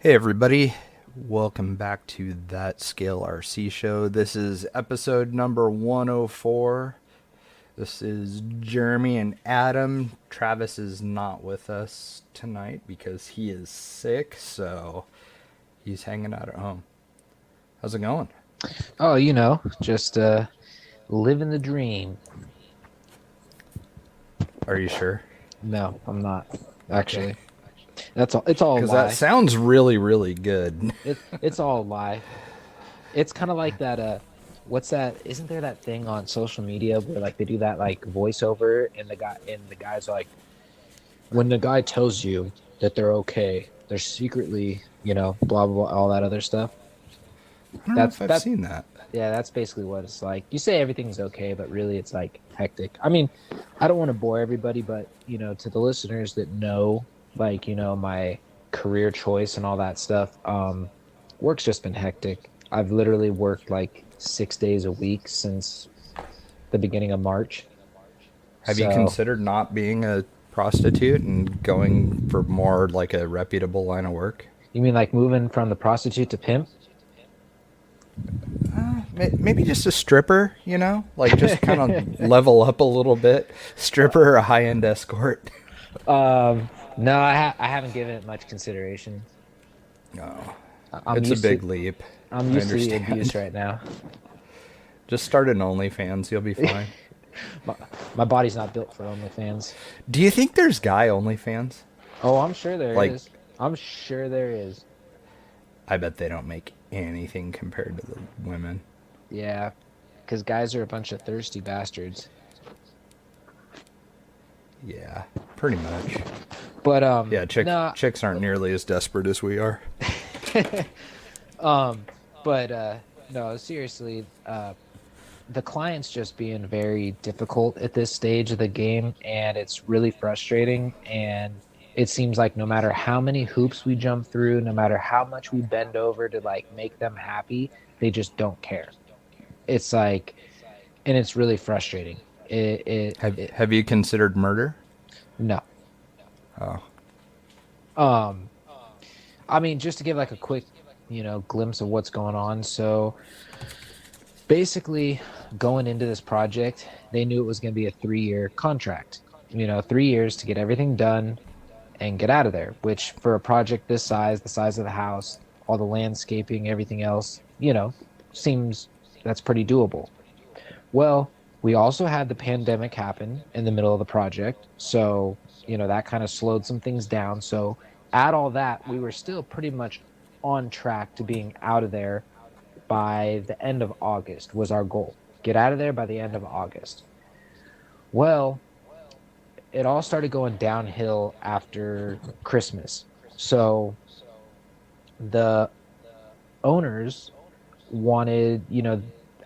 Hey everybody, welcome back to That Scale RC Show. This is episode number 104. This is Jeremy and Adam. Travis is not with us tonight because he is sick, so he's hanging out at home. How's it going? Oh, just living the dream. Are you sure? No, I'm not Okay. actually. That's all. It's all a Because that lie. sounds really, really good. It's all a lie. It's kind of like that. What's that? Isn't there that thing on social media where like they do that like voiceover and the guy's like, when the guy tells you that they're okay, they're secretly, blah blah blah, all that other stuff. I don't know That's if I've that. seen that. Yeah, that's basically what it's like. You say everything's okay, but really it's like hectic. I mean, I don't want to bore everybody, but to the listeners that know, like, my career choice and all that stuff, work's just been hectic. I've literally worked like 6 days a week since the beginning of March. Have you So, considered not being a prostitute and going for more like a reputable line of work? you mean like moving from the prostitute to pimp? Maybe just a stripper, like just kind of level up a little bit. Stripper or a high end escort. No, I haven't given it much consideration. No, I'm it's a used to big leap. I'm I used to the abuse understand. right now. Just start an OnlyFans, you'll be fine. My, my body's not built for OnlyFans. Do you think there's guy OnlyFans? Oh, I'm sure there Like, is. I'm sure there is. I bet they don't make anything compared to the women. Yeah, because guys are a bunch of thirsty bastards. Yeah, pretty much. But Yeah, no, chicks aren't nearly as desperate as we are. um, but no, seriously, the client's just being very difficult at this stage of the game, and it's really frustrating. And it seems like no matter how many hoops we jump through, no matter how much we bend over to like make them happy, they just don't care. It's like, and it's really frustrating. It Have you considered murder? No. Oh, Um, I mean, just to give like a quick, glimpse of what's going on. So basically, going into this project, they knew it was going to be a 3-year contract. 3 years to get everything done and get out of there. Which for a project this size, the size of the house, all the landscaping, everything else, seems that's pretty doable. Well, we also had the pandemic happen in the middle of the project. So, that kind of slowed some things down. So, add all that, we were still pretty much on track to being out of there by the end of August, was our goal. Get out of there by the end of August. Well, it all started going downhill after Christmas. So, the owners wanted,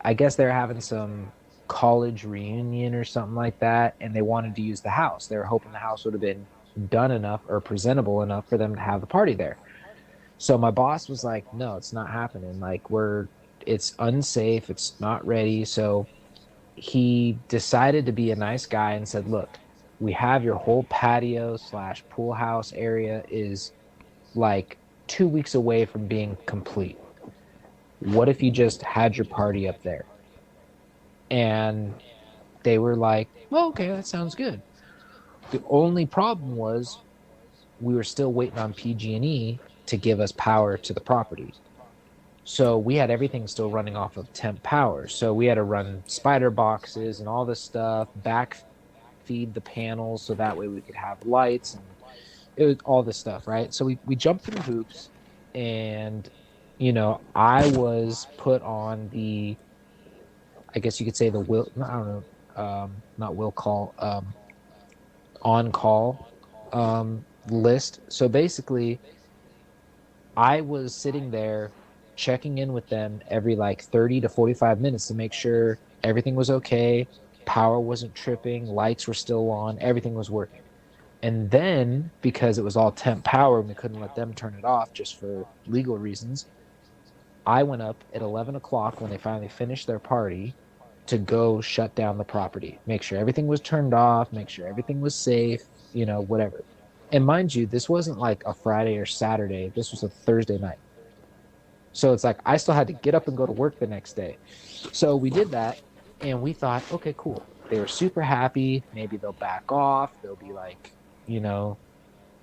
I guess they're having some college reunion or something like that, and they wanted to use the house. They were hoping the house would have been done enough or presentable enough for them to have the party there. So my boss was like, "No, it's not happening. Like it's unsafe. It's not ready." So he decided to be a nice guy and said, "Look, we have your whole patio slash pool house area is like 2 weeks away from being complete. What if you just had your party up there?" And they were like, "Well, okay, that sounds good." The only problem was we were still waiting on PG&E to give us power to the property. So we had everything still running off of temp power. So we had to run spider boxes and all this stuff, back feed the panels so that way we could have lights and it was all this stuff, right? So we jumped through hoops, and I was put on the, I guess you could say, the will, I don't know, not will call, on call list. So basically, I was sitting there checking in with them every like 30 to 45 minutes to make sure everything was okay, power wasn't tripping, lights were still on, everything was working. And then, because it was all temp power and we couldn't let them turn it off just for legal reasons, I went up at 11 o'clock when they finally finished their party to go shut down the property, make sure everything was turned off, make sure everything was safe, whatever. And mind you, this wasn't like a Friday or Saturday. This was a Thursday night. So it's like I still had to get up and go to work the next day. So we did that and we thought, okay, cool. They were super happy. Maybe they'll back off. They'll be like, you know,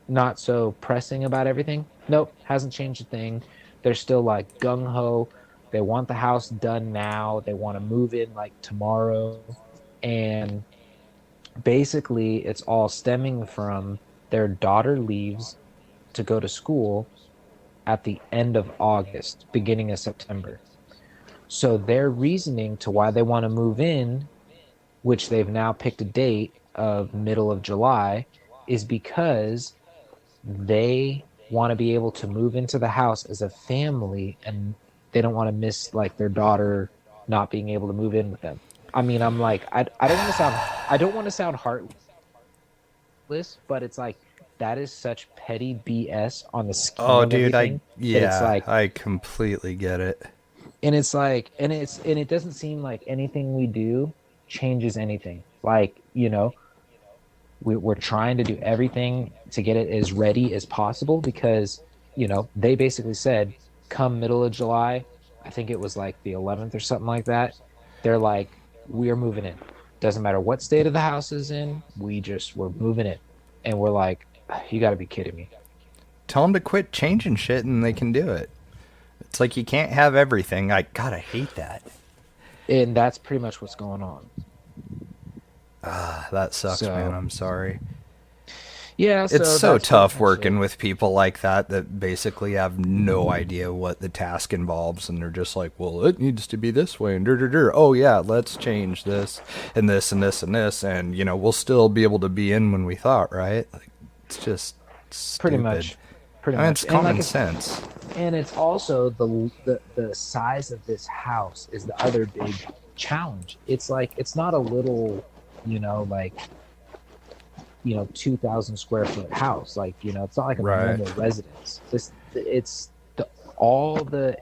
not so pressing about everything. Nope, hasn't changed a thing. They're still like gung ho. They want the house done now. They want to move in like tomorrow. And basically, it's all stemming from their daughter leaves to go to school at the end of August, beginning of September. So their reasoning to why they want to move in, which they've now picked a date of middle of July, is because they want to be able to move into the house as a family and they don't want to miss like their daughter not being able to move in with them. I mean, I'm like, I don't want to sound heartless, but it's like that is such petty BS on the scheme Oh, of dude, everything that it's yeah, like, I completely get it. and it's like, and it doesn't seem like anything we do changes anything. Like, we're trying to do everything to get it as ready as possible because they basically said come middle of July, I think it was like the 11th or something like that, they're like, we are moving in, doesn't matter what state of the house is in, we're moving in. And we're like, you got to be kidding me. Tell them to quit changing shit and they can do it. It's like you can't have everything. God, I hate that. And that's pretty much what's going on. That sucks, man. So I'm sorry. yeah, It's so so that's pretty tough much it. working with people like that basically have no idea what the task involves, and they're just like, well, it needs to be this way, and oh yeah, let's change this and this and this and this, and we'll still be able to be in when we thought, right? Like, it's just Pretty stupid. much, pretty I mean, much. it's And like common it's sense. and it's also the size of this house is the other big challenge. It's like it's not a little, like 2,000 square foot house. Like it's not like a Right. normal residence. It's the all the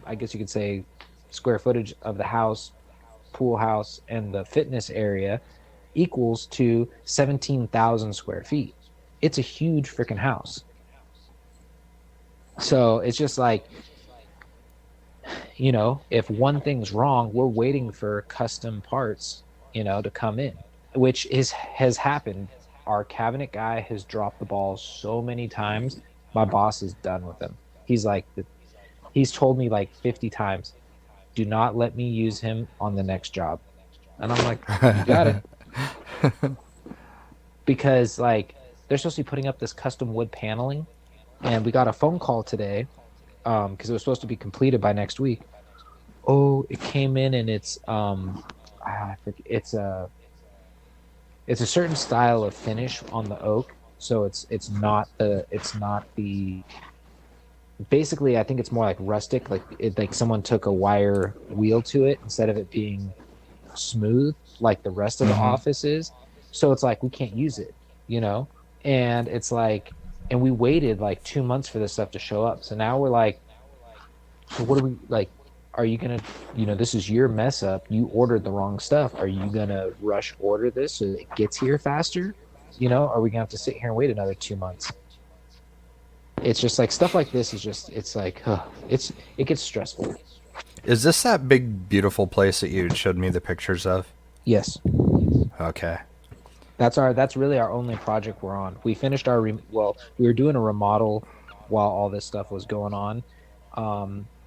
I guess you could say square footage of the house, pool house, and the fitness area equals to 17,000 square feet. It's a huge freaking house. So it's just like, if one thing's wrong, we're waiting for custom parts, to come in, which has happened. Our cabinet guy has dropped the ball so many times. My boss is done with him. He's like, he's told me like 50 times, do not let me use him on the next job. And I'm like, you got it. Because like they're supposed to be putting up this custom wood paneling, and we got a phone call today because it was supposed to be completed by next week. Oh, it came in and I forget, it's a certain style of finish on the oak, so it's not the basically I think it's more like rustic, like someone took a wire wheel to it instead of it being smooth like the rest of the Mm-hmm. office is. So it's like we can't use it, you know? And it's like, and we waited like 2 months for this stuff to show up. So now we're like, so what are we like? Are you gonna, this is your mess up. You ordered the wrong stuff. Are you gonna rush order this so that it gets here faster? Are we gonna have to sit here and wait another 2 months? It's just like stuff like this is just, it's like, it gets stressful. Is this that big, beautiful place that you showed me the pictures of? Yes. Okay. That's really our only project we're on. We finished well, we were doing a remodel while all this stuff was going on,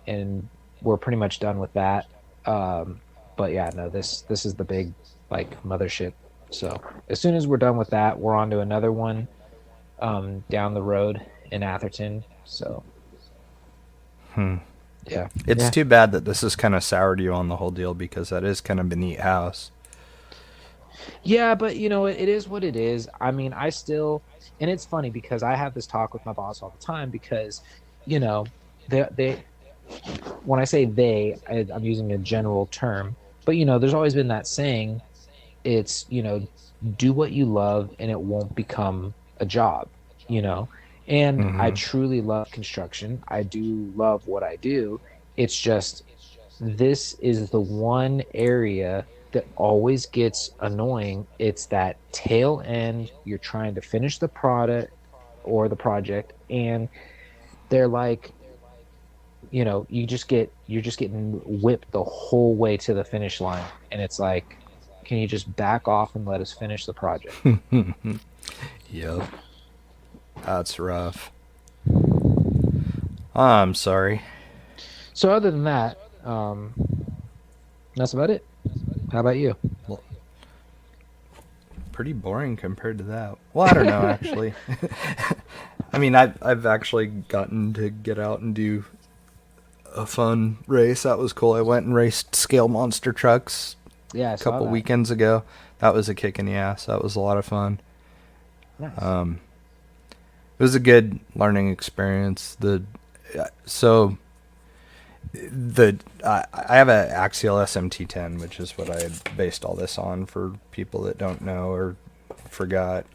and we're pretty much done with that. But yeah, no, this is the big like mothership. So as soon as we're done with that, we're on to another one down the road in Atherton. So yeah, It's yeah. too bad that this has kind of soured you on the whole deal because that is kind of a neat house. Yeah, but it is what it is. I mean, I still, and it's funny because I have this talk with my boss all the time because, you know, they when I say I'm using a general term, but there's always been that saying, it's, do what you love and it won't become a job, you know? And I Mm-hmm. truly love construction. I do love what I do. It's just this is the one area that always gets annoying. It's that tail end. You're trying to finish the product or the project, and they're like, you're just getting whipped the whole way to the finish line, and it's like, can you just back off and let us finish the project? Yep. That's rough. I'm sorry. So other than that, that's about it. How about you? Well, pretty boring compared to that. Well, I don't know, actually. I mean, I've actually gotten to get out and do a fun race. That was cool. I went and raced scale monster trucks Yeah, I a saw couple that. weekends ago. That was a kick in the ass. That was a lot of fun. Nice. It was a good learning experience. I have an Axial SMT10, which is what I had based all this on for people that don't know or forgot.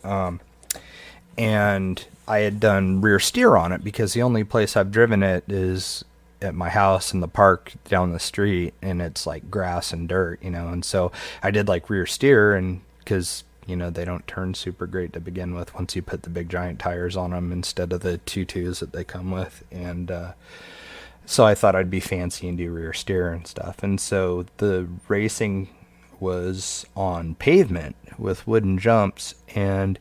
And I had done rear steer on it because the only place I've driven it is at my house in the park down the street, and it's like grass and dirt, and so I did like rear steer, and because they don't turn super great to begin with once you put the big giant tires on them instead of the 2.2s that they come with. And so I thought I'd be fancy and do rear steer and stuff. And so the racing was on pavement with wooden jumps, and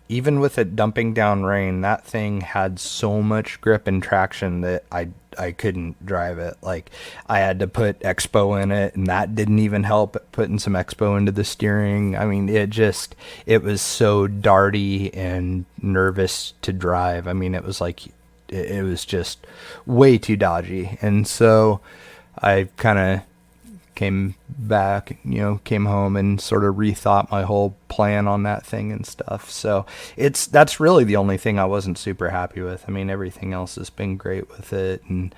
even with it dumping down rain, that thing had so much grip and traction that I couldn't drive it. Like, I had to put Expo in it, and that didn't even help, putting some Expo into the steering. I mean, it was so darty and nervous to drive. I mean, it was like, it was just way too dodgy. And so I kind of came back, came home and sort of rethought my whole plan on that thing and stuff. So that's really the only thing I wasn't super happy with. I mean, everything else has been great with it, and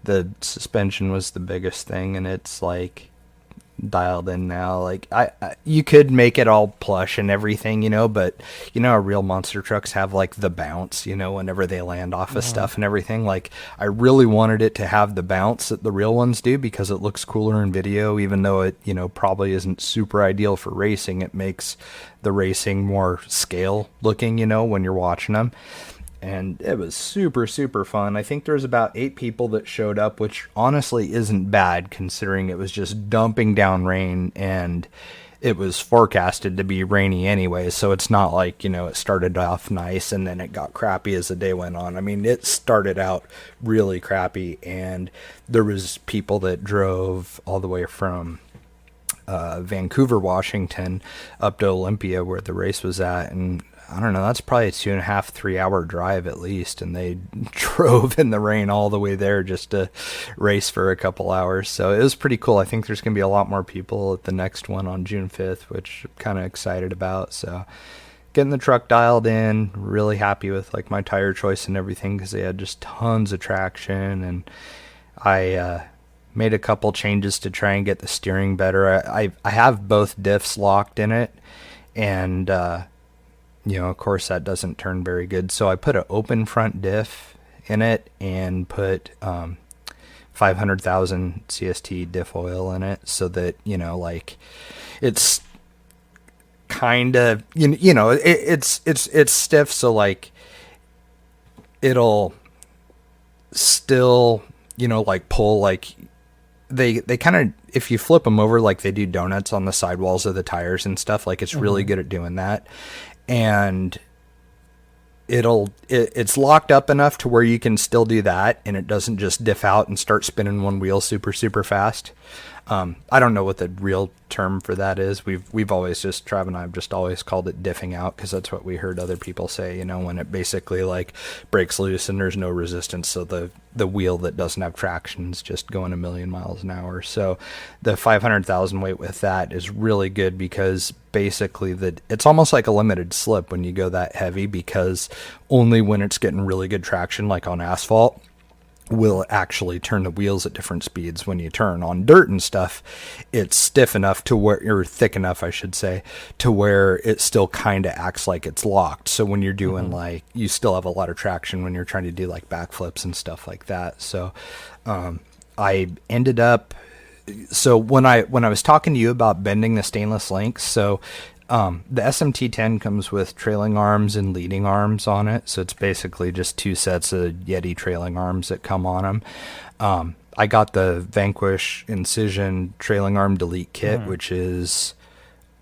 the suspension was the biggest thing, and it's like dialed in now. Like, you could make it all plush and everything, but real monster trucks have like the bounce, whenever they land off of stuff and everything. Like, I really wanted it to have the bounce that the real ones do because it looks cooler in video, even though it probably isn't super ideal for racing. It makes the racing more scale looking, when you're watching them. And it was super, super fun. I think there was about 8 people that showed up, which honestly isn't bad considering it was just dumping down rain, and it was forecasted to be rainy anyway. So it's not like, it started off nice and then it got crappy as the day went on. I mean, it started out really crappy, and there was people that drove all the way from Vancouver, Washington, up to Olympia where the race was at, and I don't know, that's probably a 2.5, 3 hour drive at least, and they drove in the rain all the way there just to race for a couple hours. So it was pretty cool. I think there's going to be a lot more people at the next one on June 5th, which I'm kind of excited about. So getting the truck dialed in, really happy with like my tire choice and everything because they had just tons of traction, and I made a couple changes to try and get the steering better. I have both diffs locked in it, and of course that doesn't turn very good. So I put an open front diff in it and put 500,000 CST diff oil in it so that, like, it's kind of, it's stiff. So like it'll still, like pull, like they kind of, if you flip them over like they do donuts on the sidewalls of the tires and stuff, like it's really good at doing that. And it's locked up enough to where you can still do that, and it doesn't just diff out and start spinning one wheel super, super fast. I don't know what the real term for that is. We've always just, Trav and I have just always called it diffing out because that's what we heard other people say, when it basically like breaks loose and there's no resistance. So the wheel that doesn't have traction is just going a million miles an hour. So the 500,000 weight with that is really good because basically it's almost like a limited slip when you go that heavy, because only when it's getting really good traction, like on asphalt, will actually turn the wheels at different speeds. When you turn on dirt and stuff, it's stiff enough to where, or thick enough, I should say, to where it still kind of acts like it's locked. So when you're doing like, you still have a lot of traction when you're trying to do like backflips and stuff like that. So I ended up So when I was talking to you about bending the stainless links, so the SMT10 comes with trailing arms and leading arms on it. So it's basically just two sets of Yeti trailing arms that come on them. I got the Vanquish Incision trailing arm delete kit, which is,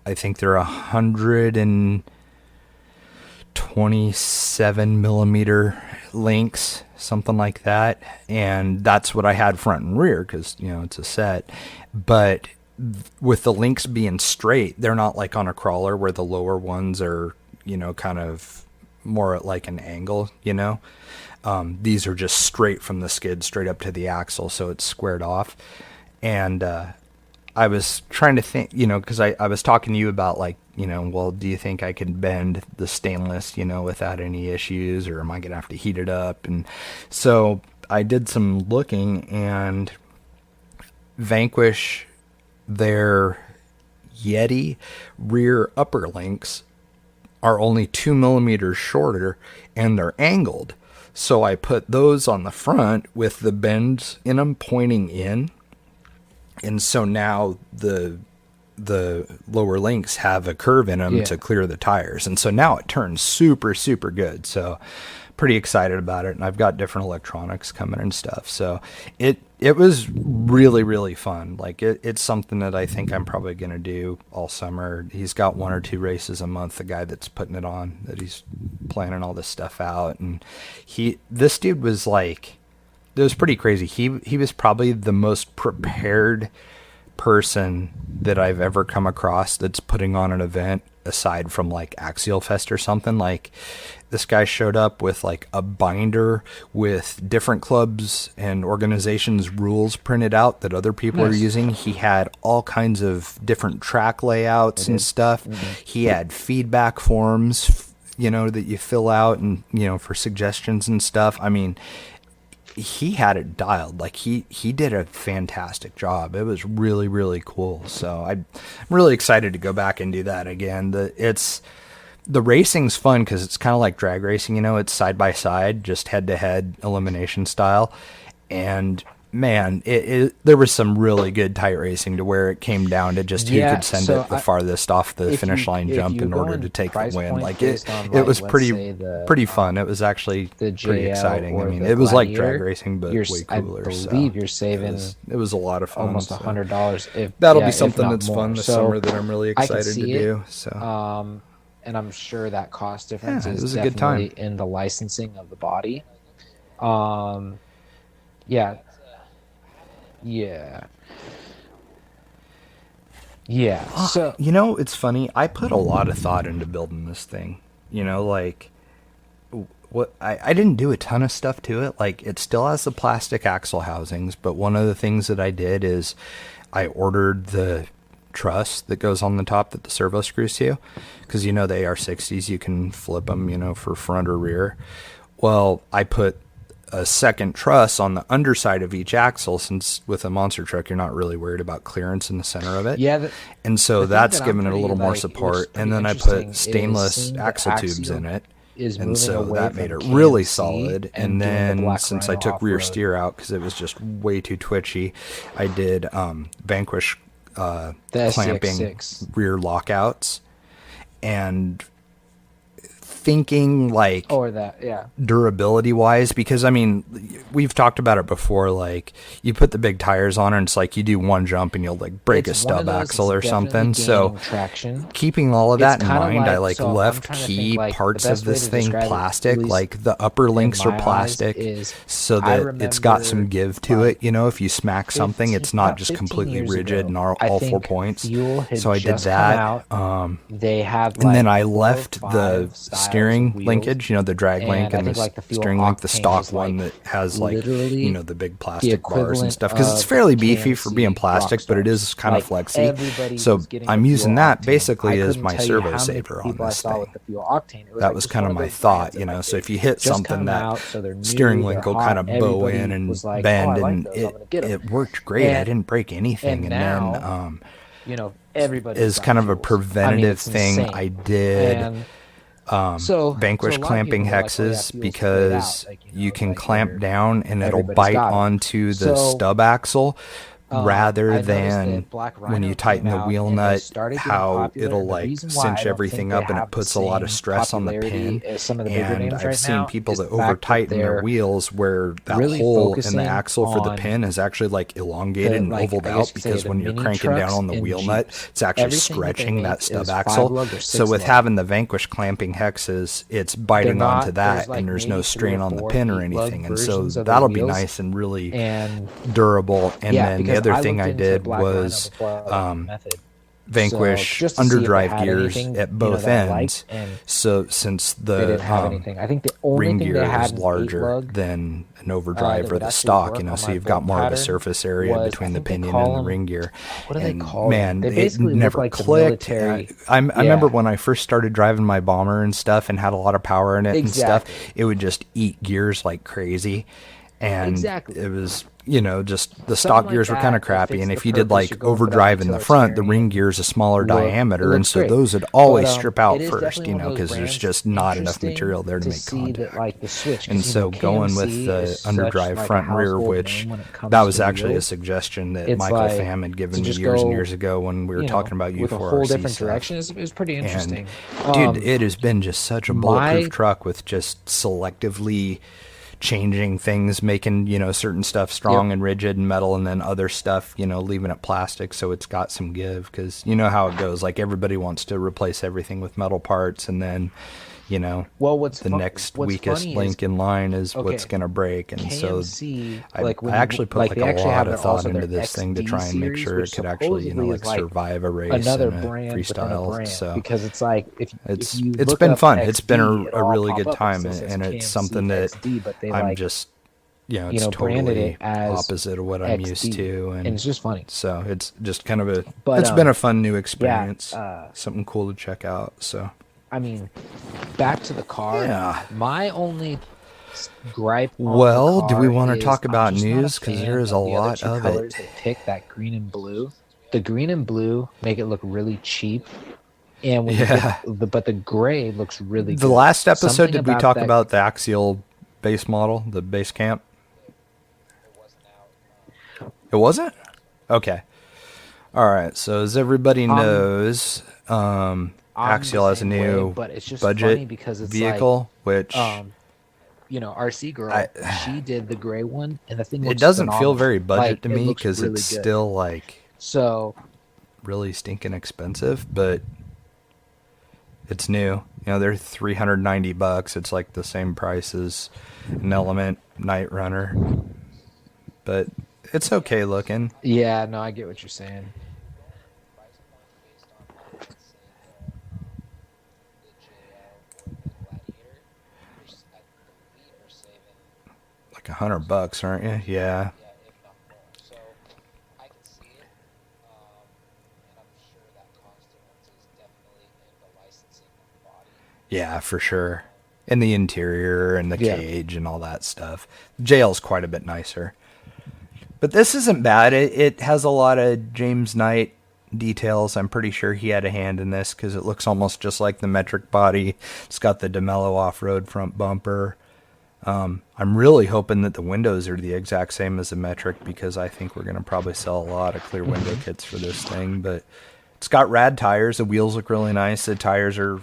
I think they're 127 millimeter links, something like that. And that's what I had front and rear because, it's a set. But with the links being straight, they're not like on a crawler where the lower ones are, kind of more at like an angle, These are just straight from the skid straight up to the axle, so it's squared off. And I was trying to think, because I was talking to you about like, well, do you think I can bend the stainless, without any issues, or am I going to have to heat it up? And so I did some looking, and Vanquish, their Yeti rear upper links are only 2 millimeters shorter, and they're angled. So I put those on the front with the bends in them pointing in. And so now the lower links have a curve in them to clear the tires. And so now it turns super, super good. So pretty excited about it. And I've got different electronics coming and stuff. So it was really, really fun. Like it's something that I think I'm probably going to do all summer. He's got 1 or 2 races a month, the guy that's putting it on, that he's planning all this stuff out. And this dude was like, it was pretty crazy. He was probably the most prepared person that I've ever come across that's putting on an event aside from like Axial Fest or something. Like this guy showed up with like a binder with different clubs and organizations rules printed out that other people are using. He had all kinds of different track layouts and stuff. He had feedback forms, that you fill out and, for suggestions and stuff. I mean, he had it dialed. Like he did a fantastic job. It was really, really cool. So I'm really excited to go back and do that again. The racing's fun because it's kind of like drag racing, it's side by side, just head to head elimination style. And man, there was some really good tight racing to where it came down to just who could send it the farthest off the finish line jump in order to take the win. Like it was pretty fun. It was actually pretty exciting. I mean, it was like drag racing, but way cooler. I believe you're saving it was a lot of fun. Almost $100. That'll be something that's fun this summer that I'm really excited to do. So, and I'm sure that cost difference is a good definitely time in the licensing of the body. Yeah. So it's funny. I put a lot of thought into building this thing. Like what I didn't do a ton of stuff to it. Like it still has the plastic axle housings, but one of the things that I did is I ordered the truss that goes on the top that the servo screws to, because the AR60s you can flip them, for front or rear. Well, I put a second truss on the underside of each axle, since with a monster truck you're not really worried about clearance in the center of it. And so that's giving it a little more support. And then I put stainless axle tubes in it, and so that made it really solid. And then since I took rear steer out because it was just way too twitchy, I did Vanquish clamping rear lockouts. And thinking like durability wise, because I mean we've talked about it before, like you put the big tires on and it's like you do one jump and you'll like break a stub axle or something. So keeping all of that in mind, I left key parts of this thing plastic, like the upper links are plastic, so that it's got some give to it. If you smack something, it's not just completely rigid and all 4 points. So I did that, and then I left the steering linkage, the drag link and the steering link, the stock one that has the big plastic bars and stuff, because it's fairly beefy for being plastic, but it is kind of flexy. So I'm using that basically as my servo saver on this thing. That was kind of my thought, so if you hit something, that steering link will kind of bow in and bend, and it worked great. I didn't break anything. And then is kind of a preventative thing I did. Vanquish clamping hexes, because you can clamp down and it'll bite onto the stub axle rather I noticed than that Black when you Rhino came tighten the out wheel and they nut, started getting how popular. it'll And the like reason why I cinch don't think everything they up and it have the puts a lot of same stress on the popularity pin. as some of the bigger And names I've right seen now people is that the over fact that tighten their they're wheels where that really hole in the focusing axle for the on pin is actually like elongated the, and like, ovaled I guess out, you could say, because the when you're mini cranking down trucks on the and wheel nut, Jeeps. it's actually Everything that they stretching that make stub is axle. 5 lug or So 6 with lug. having the Vanquish clamping hexes, it's They're biting onto not. There's that, and like there's no maybe 3 or strain on the 4 pin or 8 lug anything. And so versions of the that'll be wheels, nice and really and durable. And yeah, then the because other I thing looked I into did Black Rhino was before I learned the method. So Vanquish just to see if they underdrive had gears anything, at both that I liked, ends. and So since they didn't the have anything. I think the only ring thing they gear had is an 8 larger lug than an overdrive that or would the actually stock, work on so my you've got bolt more of a pattern surface area was, I between the think they pinion and call the them, ring gear. what do they And call them? man, They it basically look never like the clicked. military. I remember Yeah, when I first started driving my Bomber and stuff and had a lot of power in it and stuff, exactly. it would just eat gears like crazy. And Exactly. it was, just the Something stock like gears were kind of that, it crappy. fits And the if you did purpose. like You're going for that overdrive in the front, the ring utilitarian gear's a smaller look. It diameter, and looks so great. those would always But strip out it is first, definitely one of those because there's brands. just not enough Interesting material there to to make see that, contact. like, the Switch, And because so going with KMC is the such underdrive like a front and rear, household which name when it that comes was to actually a wheels. suggestion that It's Michael like Pham had to given me just years and go, years ago when we were talking about with a whole U4RC different stuff. direction is pretty And interesting. dude, it has been just such a bulletproof My truck with just selectively changing things, making, certain stuff Yep. strong and rigid and metal, and then other stuff, leaving it plastic so it's got some give. Because you know how it goes. Like everybody wants to replace everything with metal parts, and then, Well, the next what's weakest funny is, link in line is what's okay, going to break. And so KMC, I, like I when you actually put like like they a actually lot have of their thought also into their this thing to XD try and make series, sure which it could actually, supposedly is like like survive a race another and a brand within a freestyle. brand, So because it's like if you it's look been up fun. It's been XD, a it'll all really pop good up and it time, still and, says and it's KMC something that XD, but they I'm like just, it's branded it totally as opposite of what I'm used XD, to. and And it's just funny. so it's just kind of But it's been a fun new yeah, experience, something cool to check out. So I mean, back to the car. yeah. My only gripe on the Well, do we car want to is talk I'm about just not a news? Because there fan is a of the other lot two of it. colors they picked, that green and blue. The green and blue make it look really cheap, and when you get Yeah. but the gray looks really The good. last episode, Something did we about talk that. about the axial base model, the base camp? It wasn't? Okay. All right. So as everybody I'm knows, I'm the Axial has a same way, new but it's just budget funny because it's like, vehicle, which um, RC I girl, she did the gray one, and the thing it looks doesn't feel phenomenal. very budget Like, to it me looks because it's really good. still like So really stinking expensive, but it's new. They're $390. It's like the same price as an Element Night Runner, but it's okay looking. yeah, no, I get what you're saying. Like $100, aren't you? Yeah. Yeah, for sure. And the interior and the Yeah. cage and all that stuff. Jail's quite a bit nicer. But this isn't bad. It has a lot of James Knight details. I'm pretty sure he had a hand in this because it looks almost just like the metric body. It's got the DeMello off-road front bumper. I'm really hoping that the windows are the exact same as the metric, because I think we're going to probably sell a lot of clear window kits for this thing. But it's got rad tires. The wheels look really nice. The tires are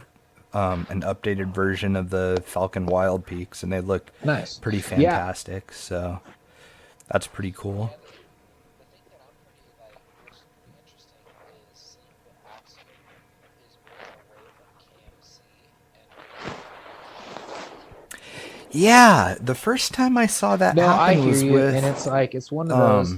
an updated version of the Falcon Wild Peaks, and they look Nice. pretty Yeah. fantastic. So that's pretty cool. Yeah, the first time I saw that No, I happen hear was you, with and it's like it's one of those.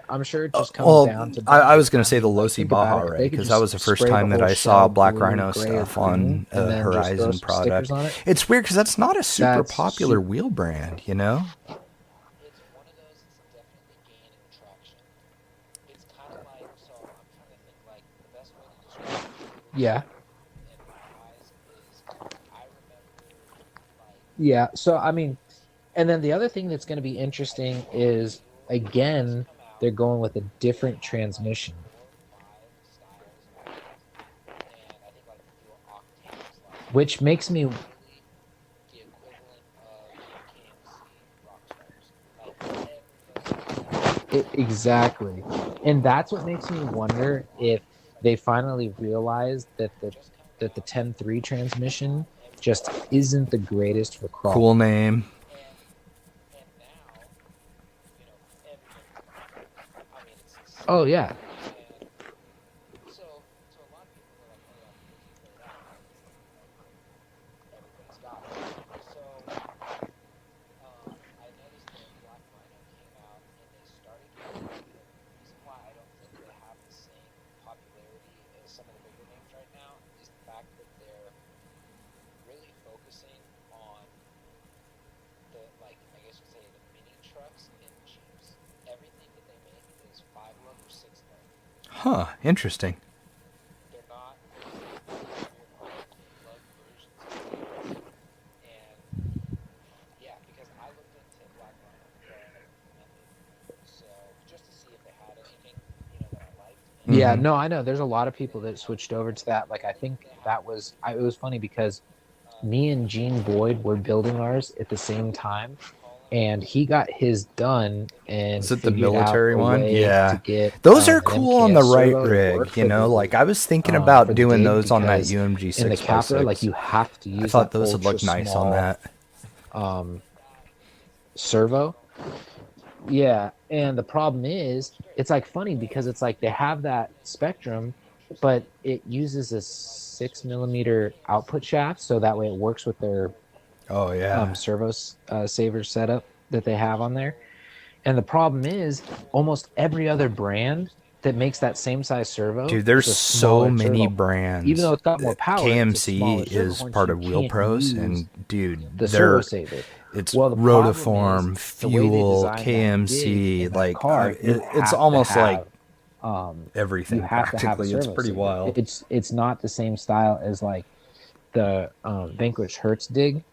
I'm sure it just comes well, down to. I was going to say I the mean, like, Losi think about Baja it. If Ray, they could because just that was the first spray time the that whole I saw shell a Black blue, Rhino gray, or stuff green, on and a then just throw Horizon some stickers product. on it. It's weird because that's not a super That's popular wheel brand, you know? Yeah. Yeah. So I mean, and then the other thing that's going to be interesting is, again, they're going with a different transmission. Which makes me Exactly. And that's what makes me wonder if they finally realized that the 10.3 transmission just isn't the greatest for Cool crawling. name. Oh yeah. Huh, interesting. Yeah, Mm-hmm. no, I know. There's a lot of people that switched over to that. Like, I think it was funny because me and Gene Boyd were building ours at the same time, and he got his done and Is it the figured out military a one? way to Yeah. get Those are an cool on the MKS right servo to work rig, you know? Like, I was thinking for about the doing dig those on that because UMG in the capper, like 6x6. you have to I use thought that those would ultra look nice on small that. um, servo. Yeah, and the problem is, it's like funny because it's like they have that Spectrum, but it uses a 6 millimeter output shaft, so that way it works with their Oh, yeah. servo saver setup that they have on there. And the problem is, almost every other brand that makes that same size servo Dude, there's is a so smaller many servo point. Even though brands. it's got more power, it's a KMC smaller servo is point, so part you of Wheel can't Pros, use and dude, the servo they're saver. it's Well, the problem is Rotiform, the way they Fuel, designed that dig KMC. in that Like, car, it's almost like you everything have to have a practically. It's servo pretty saver. wild. It's not the same style as like the Vanquish Hertz dig.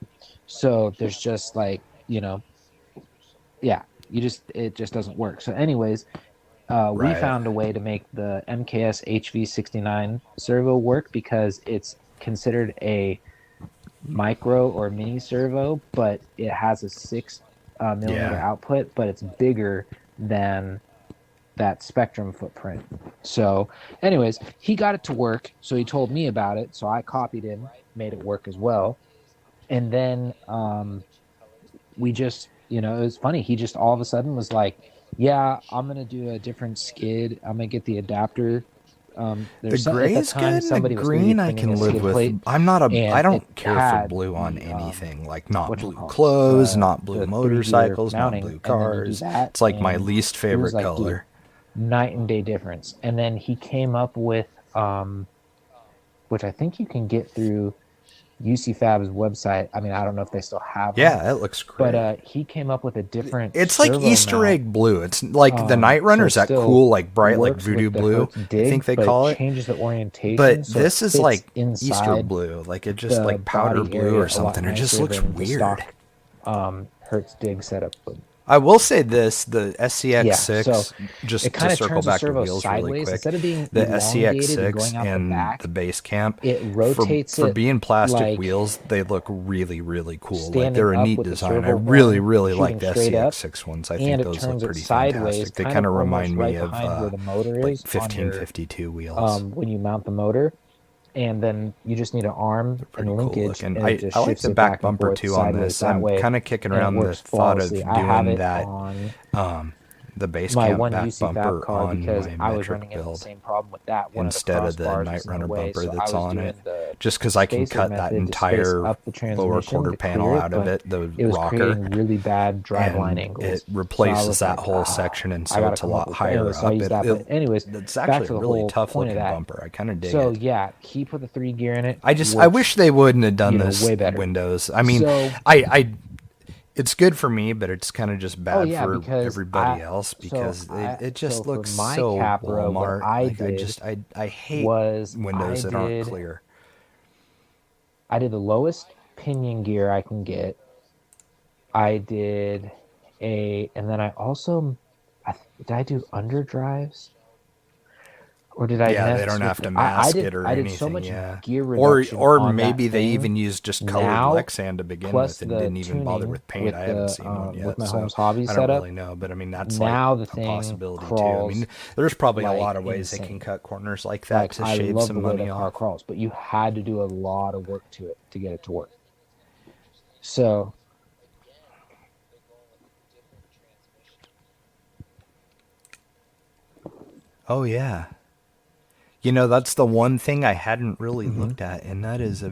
So there's just like, yeah, it just doesn't work. So anyways, we Right. found a way to make the MKS HV69 servo work because it's considered a micro or mini servo, but it has a 6 millimeter Yeah. output, but it's bigger than that Spectrum footprint. So, anyways, he got it to work. So he told me about it. So I copied him, made it work as well. And then we just, it was funny. He just all of a sudden was like, "Yeah, I'm gonna do a different skid. I'm gonna get the adapter." The At that gray's time good and the somebody was 3D green I printing a can live skid with. plate, I and it don't care for had blue on the anything. Like not what you blue call clothes, not blue the 3 gear motorcycles, not mounting, blue and then you do cars. that, It's like my and least it was favorite like, dude, color. night and day difference. And then he came up with, which I think you can get through UC Fab's website. I mean, I don't know if they still have them, Yeah, it looks but great. he came up with a different It's like servo Easter mount. egg blue. It's like the Night So Runner's it that still cool, like bright, like works voodoo with the blue, Hertz I think dig, they but it call it. changes the But orientation so it this is fits like Easter inside blue. Like it just the like powder body blue or area a lot something. It just nicer looks than the weird. stock Hertz dig setup would. I will say this, the Yeah, so SCX, it just to kind of circle turns the back to servo wheels really sideways quick, instead of being the elongated and SCX6 going out the and the back. base camp, It for rotates for it being plastic like wheels, they look really, really cool. Like standing they're a up neat with the design. I servo really, arm really like shooting the straight up, SCX6 ones. I think and it those look turns it pretty sideways, fantastic. They kind kind of of almost remind me right of behind where the motor like is on your 1552 wheels. when you mount the motor, and then you just need an arm They're pretty and cool linkage, looking. and it just I like shifts the it back back and bumper forth too on sideways this. that I'm way, kind of kicking and it around the works thought flawlessly. of I have doing it that on the base my camp one back UC Fab bumper car on because my I was metric running into the build same problem with that. One of the instead of the crossbars Night was in the Runner way, bumper so I that's was on doing it. the Just because I can spacer cut that method to space entire up the lower transmission quarter to panel clear it, out of but it, the it was rocker, creating really bad driveline and it angles. So I replaces was that like, whole section, and I so got to it's a come up lot with that. Anyway, higher so I up. used that. But anyways, It's back actually to a the really whole tough point of looking that. bumper. I kind of dig So it. yeah, he put the 3 gear in it. I Works, wish they wouldn't have done this way better. Windows. I mean, So I it's good for me, but it's kind of just oh bad yeah, for because everybody else because it so just for looks my so Capra, what Walmart. I Like did I hate was windows that aren't clear. I did the lowest pinion gear I can get. I did and then I also, did I do underdrives? Or did I Yeah, they mess don't with have the, to mask it or I did so anything, much yeah. gear Or reduction or on that maybe they thing even used just colored now, Lexan to begin plus with and the didn't even bother tuning with paint. I haven't seen one with yet, my so home's hobby I don't setup. really know. But I mean, that's like Now the a thing possibility too. I crawls mean, there's probably a lot like of ways they can insane. cut corners like that Like to I shave love some the way money that car off. crawls, but you had to do a lot of work to it to get it to work. So Oh yeah. You know, that's the one thing I hadn't really mhm. looked at, and that is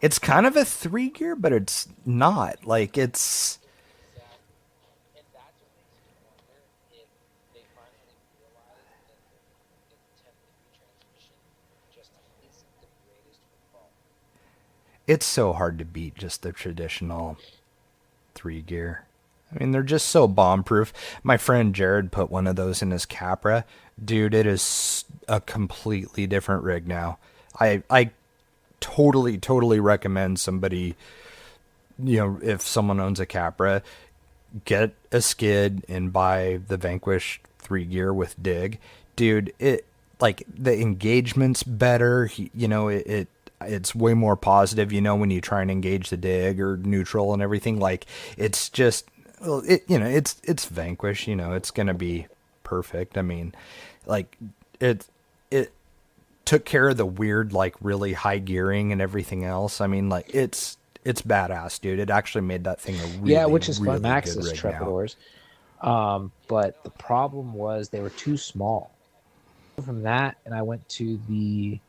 it's kind of a three gear, but it's not. Like it's it's so hard to beat just the traditional three gear. I mean, they're just so bomb proof. My friend Jared put one of those in his Capra. Dude, it is a completely different rig now. I totally recommend somebody, if someone owns a Capra, get a skid and buy the Vanquish 3 gear with dig. Dude, it like the engagement's better. It's way more positive, when you try and engage the dig or neutral and everything. Like it's just well, it's Vanquish, it's going to be perfect. I mean, like it took care of the weird, like really high gearing and everything else. I mean, like it's badass, dude. It actually made that thing a Yeah, really which is fun. really good Max's rig now. Trepidors. But the problem was they were too small. From that, and I went to the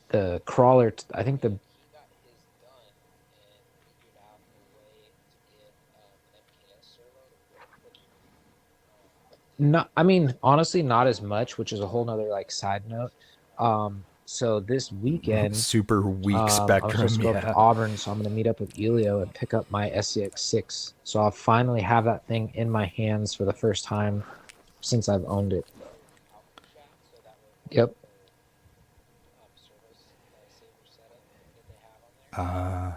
the crawler. I think the not. I mean, honestly, not as much, which is a whole nother like side note. So this weekend, Super weak I'm supposed spectrum, to go up to yeah. Auburn, so I'm going to meet up with Elio and pick up my SCX6. So I'll finally have that thing in my hands for the first time since I've owned it. Yep. Uh,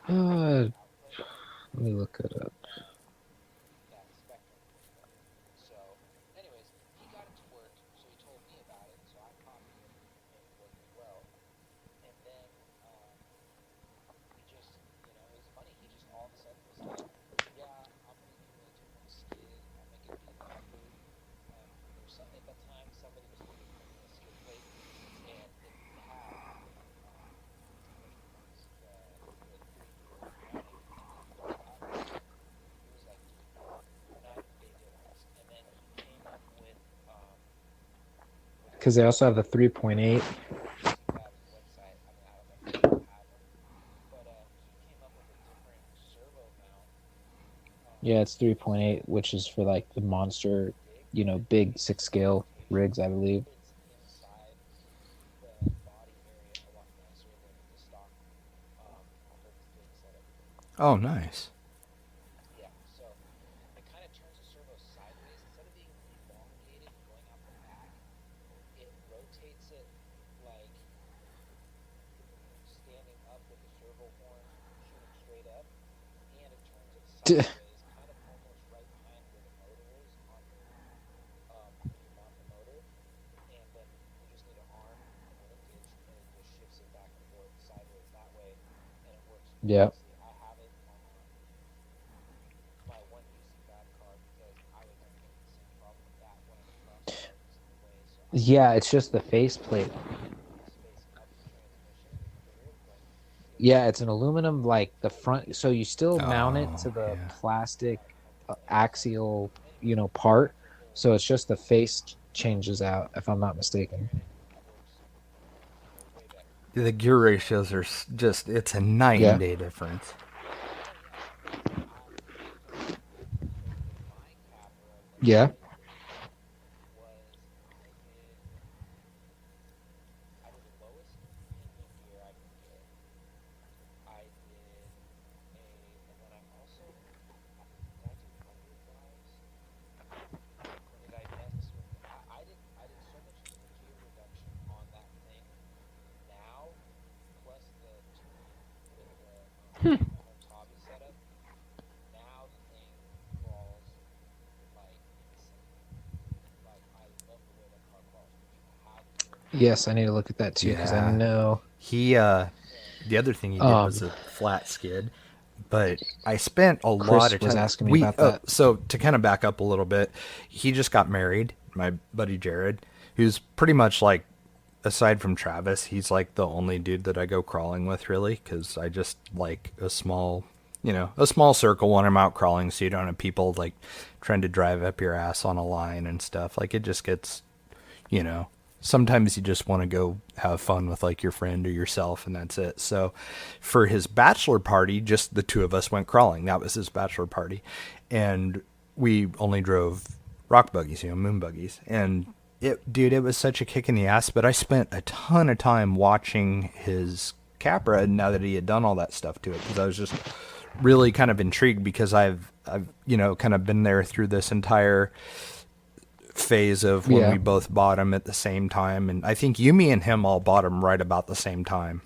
Uh, let me look it up. Because they also have the 3.8. Yeah, it's 3.8, which is for like the monster, big 6 scale rigs, I believe. oh, nice. Yeah. Yeah, it's just the faceplate. Yeah, it's an aluminum, like the front. So you still mount it Oh, to the yeah. plastic axial, part. So it's just the face changes out, if I'm not mistaken. The gear ratios are just, it's a night and Yeah. day difference. Yeah. Yes, I need to look at that too because I Yeah. know. He, the other thing he did was Um, a flat skid, but I spent a lot Chris of was time. asking me about that. So to kind of back up a little bit, he just got married. My buddy Jared, who's pretty much like, aside from Travis, he's like the only dude that I go crawling with, really, because I just like a small, a small circle when I'm out crawling, so you don't have people like trying to drive up your ass on a line and stuff. Like it just gets, you know, sometimes you just want to go have fun with like your friend or yourself, and that's it. So for his bachelor party, just the two of us went crawling. That was his bachelor party. And we only drove rock buggies, moon buggies. And dude, it was such a kick in the ass, but I spent a ton of time watching his Capra now that he had done all that stuff to it, because I was just really kind of intrigued, because I've kind of been there through this entire phase of when Yeah. we both bought them at the same time, and I think you, me, and him all bought them right about the same time.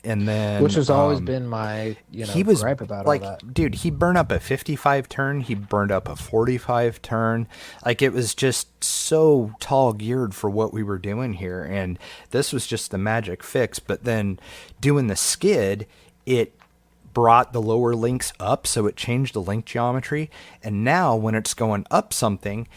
And Which then has always been my, he was gripe about all like, that. dude, he burned up a 55 turn, he burned up a 45 turn. Like it was just so tall geared for what we were doing here, and this was just the magic fix. But then doing the skid, it brought the lower links up, so it changed the link geometry. And now when it's going up something,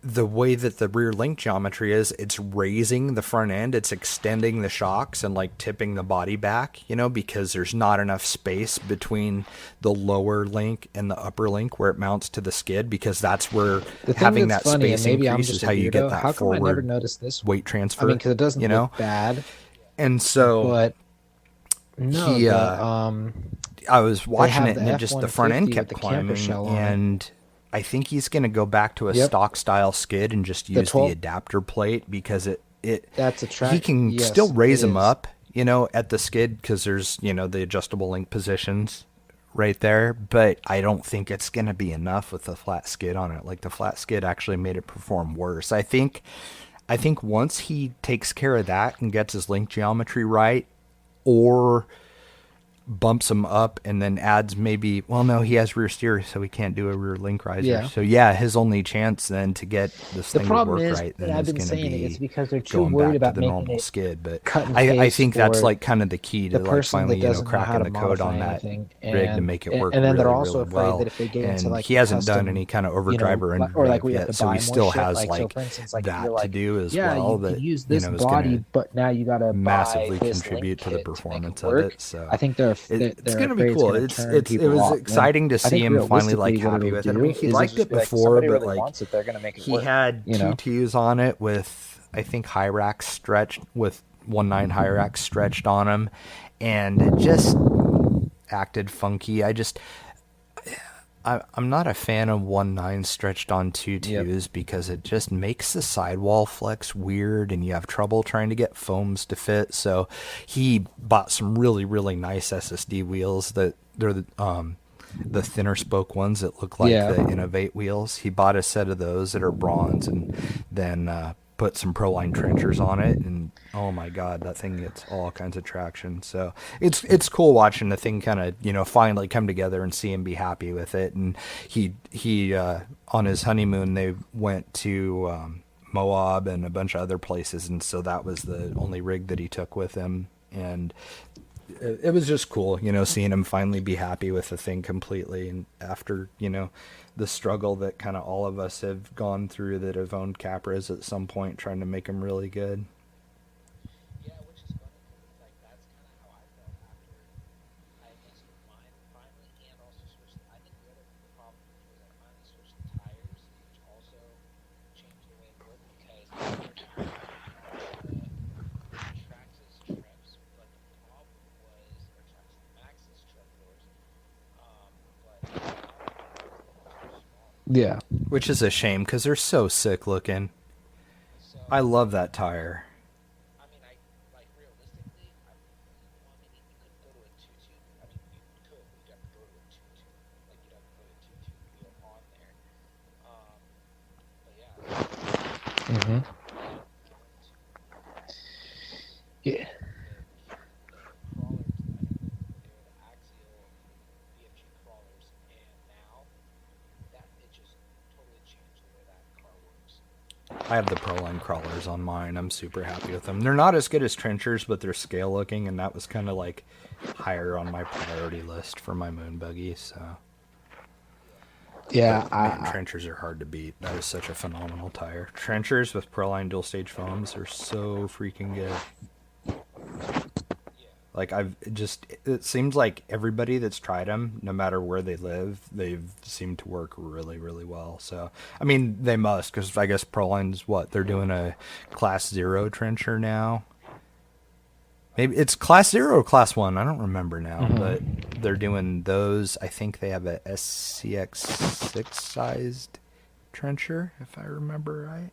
the way that the rear link geometry is, it's raising the front end, it's extending the shocks and like tipping the body back, because there's not enough space between the lower link and the upper link where it mounts to the skid, because that's where The thing having that's that funny, and space maybe I'm increase is just a how you get weirdo, that how come I never forward noticed this one? weight I mean, transfer, because it doesn't look bad, And so but no, he, I was they watching have it, the and it just, the front end F-150 with kept the camper climbing, shell on it. and I think he's going to go back to a Yep. stock style skid and just The use the 12, adapter plate, because that's a he track. can still Yes, raise it them is. up, at the skid, because there's, the adjustable link positions right there. But I don't think it's going to be enough with the flat skid on it. Like the flat skid actually made it perform worse. I think once he takes care of that and gets his link geometry right, or bumps him up and then adds, maybe, well, no, he has rear steer, so he can't do a rear link riser. Yeah. So yeah, his only chance then to get this The thing to problem work is, right and then I've is been going to saying it's be because they're too going worried back to about the making normal it skid. But cut and I paste think that's for like kind of the key the to like person that finally, doesn't know how cracking to the code modify on that anything, rig to and make it work and then they're really, also really afraid that well. if they get into And like he the hasn't done custom, any kind of overdrive or or like underdrive we have to yet, so he buy more still shit. has Like, so like for instance, like if you're that to like, do as yeah, well, you could that use this is going body, to but now you gotta buy massively this link contribute to the kit to make it performance of work. it. So I think they're it's they're going to be afraid it's cool. gonna It's turn it's it people was off. When exciting to I see think him finally like realistically, what happy it'll with it. I do mean, he is it'll liked just it be like if before, somebody but really like wants it, they're gonna make it he work. had You two know? twos on it with, I think, high racks stretched with 1.9 high racks stretched on them, and it just acted funky. I'm not a fan of 1.9 stretched on two Yep. twos, because it just makes the sidewall flex weird and you have trouble trying to get foams to fit. So he bought some really, really nice SSD wheels that they're the thinner spoke ones that look like Yeah. the Innovate wheels. He bought a set of those that are bronze, and then put some Proline trenchers on it, and oh my god, that thing gets all kinds of traction. So it's cool watching the thing kind of finally come together and see him be happy with it. And he on his honeymoon they went to Moab and a bunch of other places, and so that was the only rig that he took with him. And it was just cool, seeing him finally be happy with the thing completely. And after, the struggle that kind of all of us have gone through that have owned Capras at some point, trying to make them really good. Yeah. which is a shame because they're so sick looking. I love that tire. Mm-hmm. Yeah. I have the Proline crawlers on mine. I'm super happy with them. They're not as good as trenchers, but they're scale looking, and that was kind of like higher on my priority list for my moon buggy. So, Yeah. but man, trenchers are hard to beat. That is such a phenomenal tire. Trenchers with Proline dual stage foams are so freaking good. Like it seems like everybody that's tried them, no matter where they live, they've seemed to work really, really well. So, I mean, they must, because I guess Proline's what they're doing a class 0 trencher now. Maybe it's class 0 or class 1. I don't remember now, but they're doing those. I think they have a SCX6 sized trencher, if I remember right.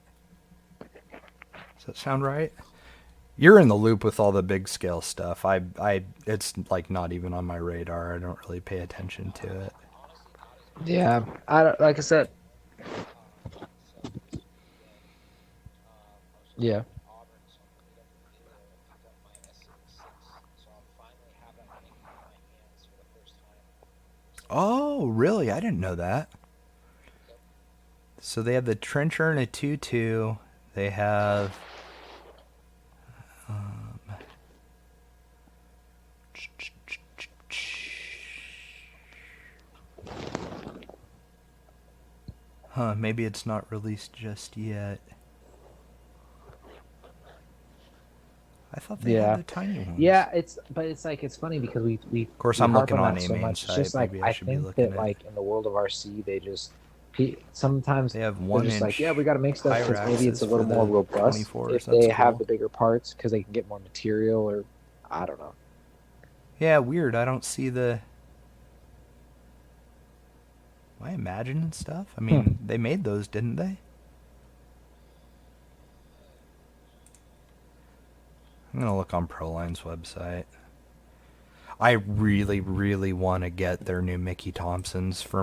Does that sound right? You're in the loop with all the big scale stuff. It's like not even on my radar. I don't really pay attention to it. Yeah. I don't, like I said. Yeah. Oh, really? I didn't know that. So they have the trencher and a 2.2. They have maybe it's not released just yet. I thought they had Yeah. the tiny ones. Yeah, it's like it's funny because Of course, we I'm harp looking on on that a so main much. It's site. just like Maybe I I should be think looking that at. like in the world of RC they just sometimes They have they're one just like, yeah, inch we got to make stuff because maybe it's Hyraxes a for little more the robust 24s. if they That's have cool. the bigger parts because they can get more material or I don't know. Yeah, weird. I don't see the. Am I imagining stuff? I mean, they made those, didn't they? I'm gonna look on Proline's website. I really, really want to get their new Mickey Thompsons for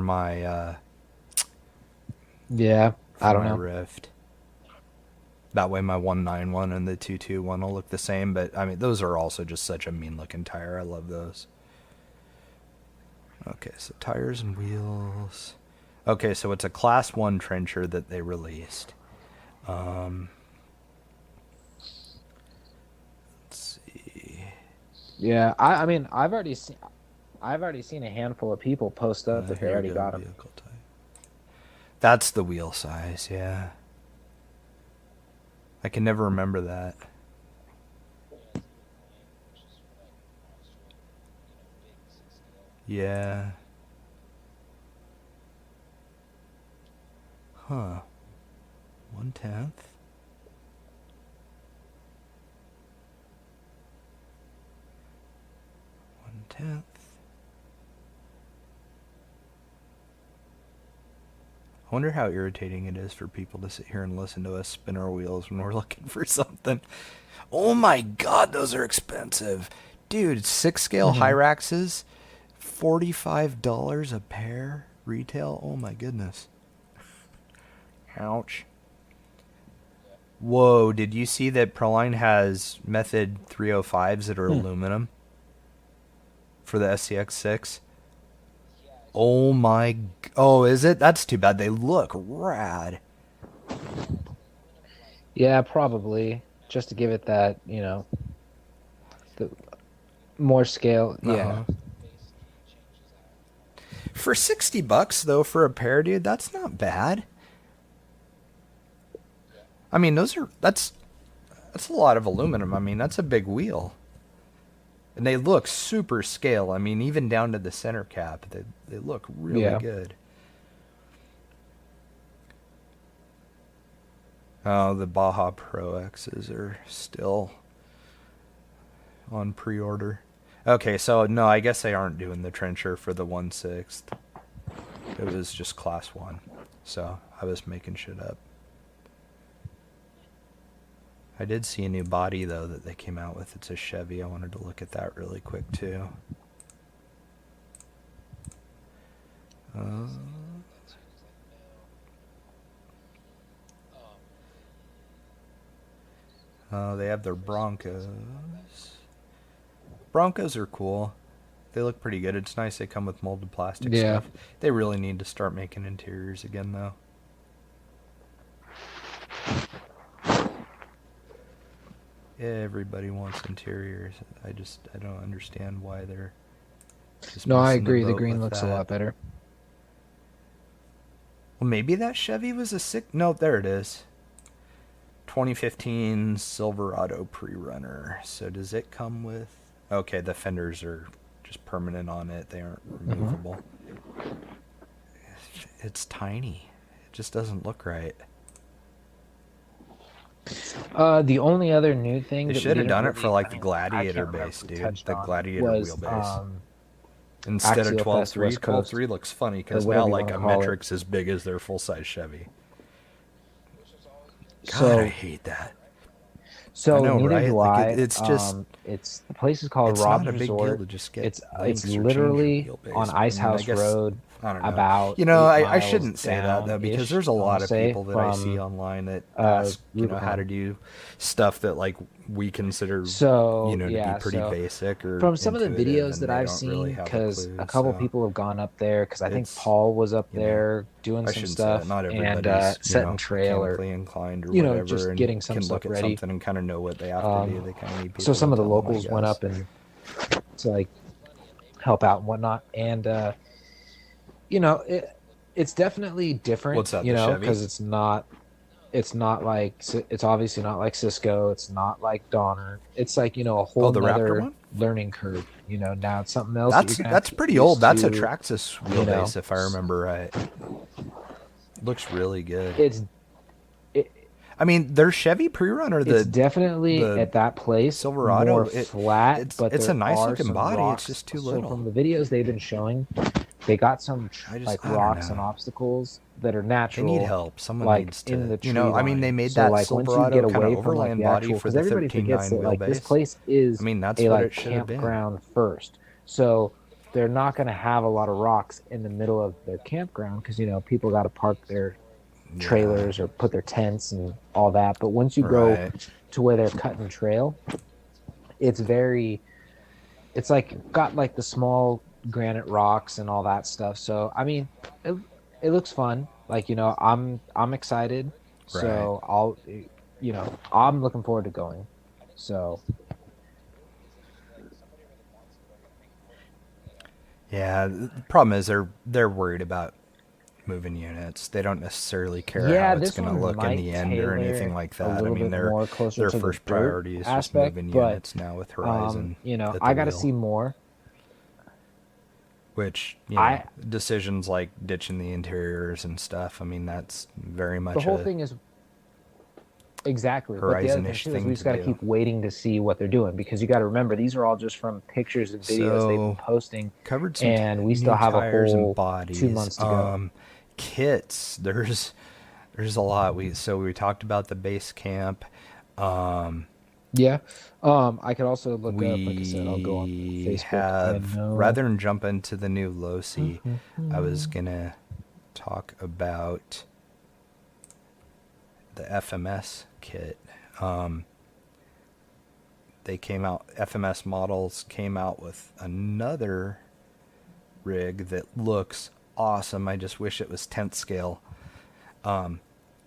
Yeah, I don't my know. Rift. That way, my 191 and the 221 will look the same. But I mean, those are also just such a mean-looking tire. I love those. Okay, so tires and wheels. Okay, so it's a class 1 trencher that they released. Let's see. Yeah, I mean I've already seen a handful of people post up that they Here we already go. got them. Vehicle type. That's the wheel size. Yeah. I can never remember that. Yeah. Huh. 1/10. 1/10. I wonder how irritating it is for people to sit here and listen to us spin our wheels when we're looking for something. Oh my god, those are expensive. Dude, 6 scale Hyraxes, $45 a pair retail. Oh my goodness. Ouch. Whoa, did you see that Proline has Method 305s that are aluminum for the SCX6? Oh my. Oh, is it? That's too bad. They look rad. Yeah, probably just to give it that, the more scale. Yeah. Uh-huh. For $60 though for a pair, dude, that's not bad. I mean, that's a lot of aluminum. I mean, that's a big wheel. And they look super scale. I mean, even down to the center cap, they look really Yeah. good. Oh, the Baja Pro X's are still on pre-order. Okay, so no, I guess they aren't doing the trencher for the 1/6. It was just class 1. So I was making shit up. I did see a new body, though, that they came out with. It's a Chevy. I wanted to look at that really quick, too. They have their Broncos. Broncos are cool. They look pretty good. It's nice they come with molded plastic stuff. They really need to start making interiors again, though. Everybody wants interiors. I don't understand why they're just No, I missing the agree. The boat green with looks a that. lot better. Well, maybe that Chevy was a sick... No, there it is. 2015 Silverado pre-runner. So does it come with... Okay, the fenders are just permanent on it. They aren't removable. It's tiny. It just doesn't look right. The only other new thing They that should have done it for like the I Gladiator can't remember Base, if we dude. touched The on Gladiator was, wheelbase. Instead of Axial Fest 12.3, West Coast, 12.3 looks funny because or whatever now you like wanna a call it. metric's as big as their full-size Chevy. God, So- I hate that. So I know, neither right? do Like, I. it's just... It's the place is called It's Rob's not a big deal Resort. to just get It's links or change your literally wheelbase, on but, Ice I mean, I House guess- Road. I don't know. About You know, 8 I miles shouldn't say that, though, because down-ish, there's a I lot wanna of say, people that I see from, online that ask, how to Rubicon. do stuff that, like, we consider, So to yeah, be pretty so basic or from some of the intuitive, videos and that they I've don't really seen, have because clue, a couple so people have gone up there, because I think it's, Paul was up you know, there doing I some shouldn't say stuff that. Not and everybody's, setting trail or mechanically inclined or you whatever, know, just and getting some can stuff look at ready. something and kind of know what they have to do. They kind of need people So some to of the tell them, I locals went guess. up and to like help out and whatnot, and you know, it's definitely different. What's that, You the know, Chevy? because it's not like, it's obviously not like Cisco. It's not like Donner. It's like, you know, a whole the Raptor nother one? learning curve. You know, now it's something else. That you're gonna have That's to get pretty used old. That's a to, Traxxas you know. wheelbase, if I remember right. Looks really good. It's I mean, their Chevy pre-runner, it's definitely the at that place Silverado, more flat, but it's there a nice are looking some body. rocks. It's just too So little. from the videos they've been showing, they got some I like don't rocks know. and obstacles that are They natural. need help. Someone like needs to, in the tree I mean, they line. made So that like once you Silverado get kind of away from like overland the body actual, for because the everybody forgets 13.9 that like this wheelbase. place is I mean, that's a what like it should have been. campground first. So they're not going to have a lot of rocks in the middle of their campground because, you know, people got to park their trailers or put their tents and all that. But once you go Right. to where they're cutting trail, it's like got like the small granite rocks and all that stuff. So I mean, it looks fun. Like, you know, I'm excited. So I'll, you know, I'm looking forward to going. So Yeah, the problem is they're worried about moving units. They don't necessarily care yeah, how it's this going to one look in might the end or anything like a that. I little mean, bit more closer their to first the dirt priority is just aspect, moving but units now with Horizon. you know, at the I got to wheel. see more. Which, you know, decisions like ditching the interiors and stuff, I mean, that's very much The whole a thing is exactly. But the other thing Horizon-ish too is thing we just to got to do. keep waiting to see what they're doing, because you got to remember these are all just from pictures and videos they've been So, posting, covered some and we new still have a tires whole and bodies. 2 months to go. Kits, there's a lot. We talked about the base camp. Yeah. I could also look up, like I said, I'll go on We Facebook. have, I know. rather than jump into the new Losi, I was Mm-hmm. gonna talk about the FMS kit. FMS models came out with another rig that looks awesome. I just wish it was 10th scale.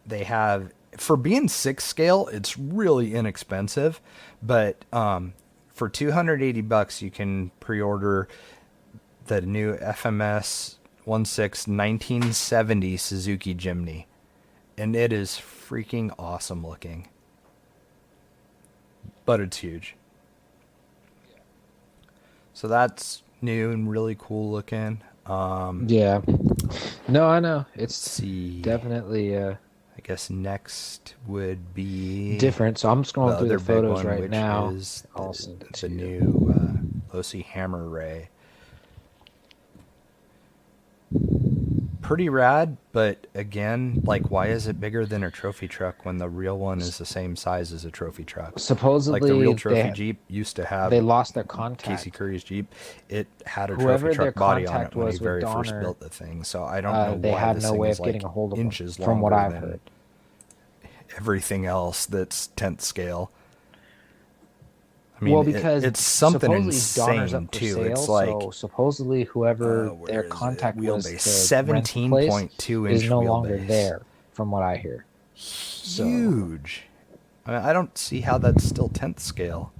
They have, for being 6 scale, it's really inexpensive, but for $280 you can pre-order the new FMS 1970 Suzuki Jimny, and it is freaking awesome looking, but it's huge. So that's new and really cool looking. Yeah. No, I know. It's See, definitely I guess next would be different. So I'm scrolling through other the big photos one, right which now. is I'll send it to the you. new Losi Hammer Ray. pretty rad, but again, like, why is it bigger than a trophy truck when the real one is the same size as a trophy truck? Like, the real Supposedly trophy Jeep used to have they lost their Casey contact. Curry's Jeep. It had a trophy Whoever their truck body on it contact when he was with very first Donner, built the thing. So I don't know they why have this no thing way is of getting like a hold of them, inches from what longer I've than heard. everything else that's 10th scale. I Well, mean, because it's something supposedly Donner's insane up for too. It's sale, like, so supposedly whoever where their is it? contact was Wheelbase, to rent the place 17.2 is inch no longer wheelbase. there, from what I hear. So Huge. I mean, I don't see how that's still 10th scale,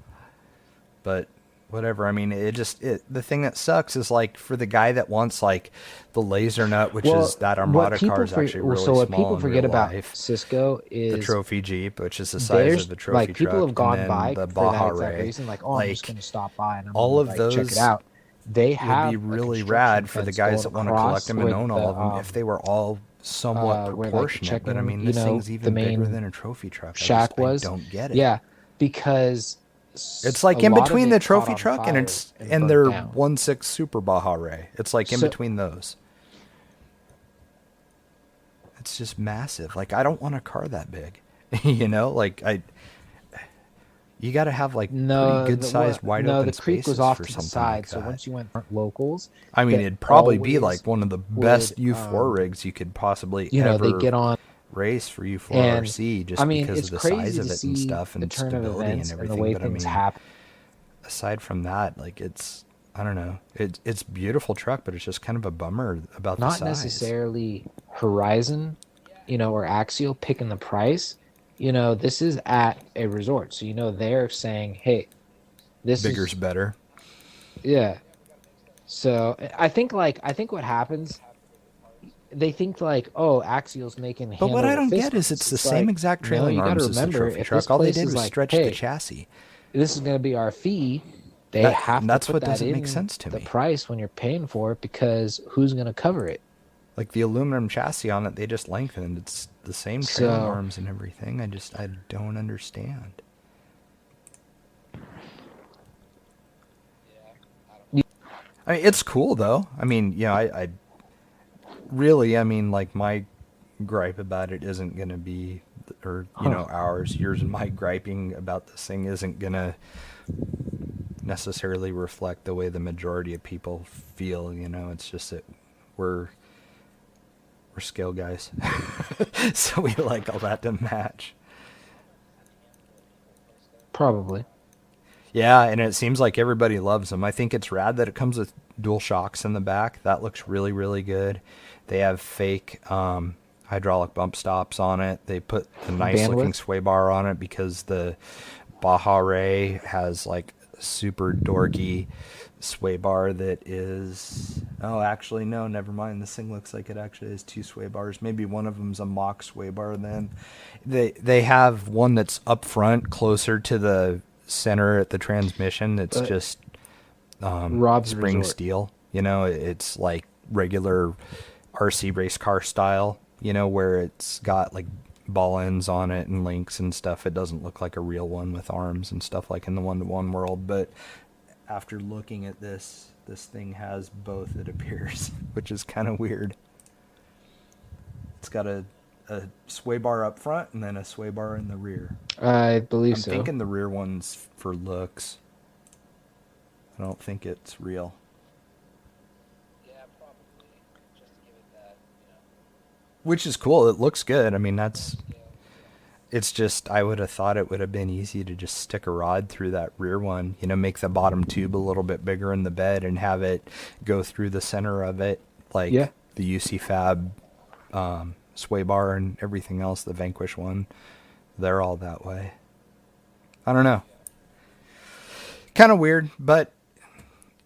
but whatever. I mean, the thing that sucks is, like, for the guy that wants, like, the laser nut, which is that Armada car is actually really what small people in forget real about life. Cisco The is trophy Jeep, which is the size there's of a trophy like people truck, have and gone then by the for that Baja exact Ray. reason, like, oh, I'm just Like, gonna stop by and I'm all gonna of like check it those out. They would be have a really construction rad for the fence guys going that want to collect across them and with own all the of them if they were all somewhat where like the proportionate. But I checking, mean, this thing's the even bigger main than a trophy truck. shack I was. don't get it. Yeah, because It's a like in lot of between the it caught trophy on truck and fire it's and and burnt their down. 1.6 Super Baja Ray. It's like in So between those. It's just massive. Like, I don't want a car that big. You know, like, you got to have like pretty good sized wide the open creek was spaces off for to the something like side. So that. once you went locals, I mean, that it'd probably be always like one of the would best U4 rigs you could possibly they ever get on. race for And U4RC, I just mean, because it's of the size crazy to of it and see stuff the and turn of stability and events and the everything. way But I things mean, happen. aside from that, like, I don't know. It's a beautiful truck, but it's just kind of a bummer about the Not size. necessarily Horizon, or Axial picking the price. This is at a resort. So, they're saying, hey, this Bigger's is, better. yeah. So I think what happens, they think like, oh, Axial's making But what handle I the don't fist get is bumps. it's the It's same like, exact no, trailing you got to arms as the remember, trophy if this truck. All they place did is was like, stretch the hey, chassis. this is going to be our fee, they And have to that's put what that doesn't make in sense to the me. price when you're paying for it, because who's going to cover it? Like, the aluminum chassis on it, they just lengthened. It's the same trailing So arms and everything. I don't understand. I mean, it's cool though. I mean, I really, I mean, like, my gripe about it isn't gonna be, or yours and my griping about this thing isn't gonna necessarily reflect the way the majority of people feel. It's just that we're we're scale guys, so we like all that to match. probably. Yeah, and it seems like everybody loves them. I think it's rad that it comes with dual shocks in the back. That looks really, really good. They have fake hydraulic bump stops on it. They put a nice looking Bandwidth. sway bar on it because the Baja Ray has, like, super dorky sway bar that is... Oh, actually, no, never mind. This thing looks like it actually has two sway bars. Maybe one of them's a mock sway bar then. They have one that's up front closer to the center at the transmission. It's But just Rob's spring Resort. steel. It's like regular RC race car style, where it's got like ball ends on it and links and stuff. It doesn't look like a real one with arms and stuff like in the one-to-one world. But after looking at this thing has both, it appears, which is kind of weird. It's got a sway bar up front and then a sway bar in the rear. I believe I'm so. thinking the rear one's for looks. I don't think it's real. Yeah, probably. Just to give it that, Which is cool. It looks good. I mean, it's just, I would have thought it would have been easy to just stick a rod through that rear one, make the bottom tube a little bit bigger in the bed and have it go through the center of it, like Yeah. the UC Fab sway bar and everything else, the Vanquish one. They're all that way. I don't know. Kind of weird, but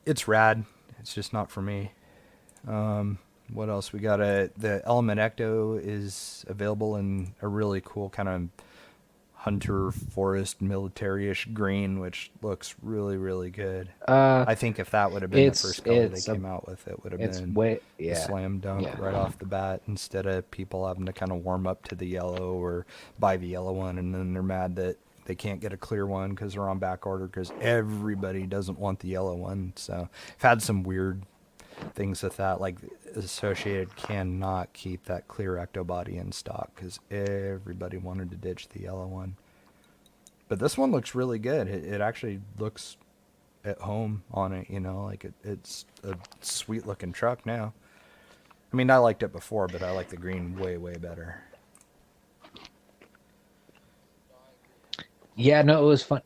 it's rad. It's just not for me. What else? We got the Element Ecto is available in a really cool kind of hunter forest military-ish green, which looks really, really good. I think if that would have been the first color they came out with, it would have it's been way a slam dunk yeah. right off the bat, instead of people having to kind of warm up to the yellow or buy the yellow one and then they're mad that they can't get a clear one because they're on back order because everybody doesn't want the yellow one. So I've had some weird things with that. Like, Associated cannot keep that clear ecto body in stock because everybody wanted to ditch the yellow one. But this one looks really good. It actually looks at home on it, you know, like it's a sweet looking truck now. I mean, I liked it before, but I like the green way, way better. Yeah, no, it was fun.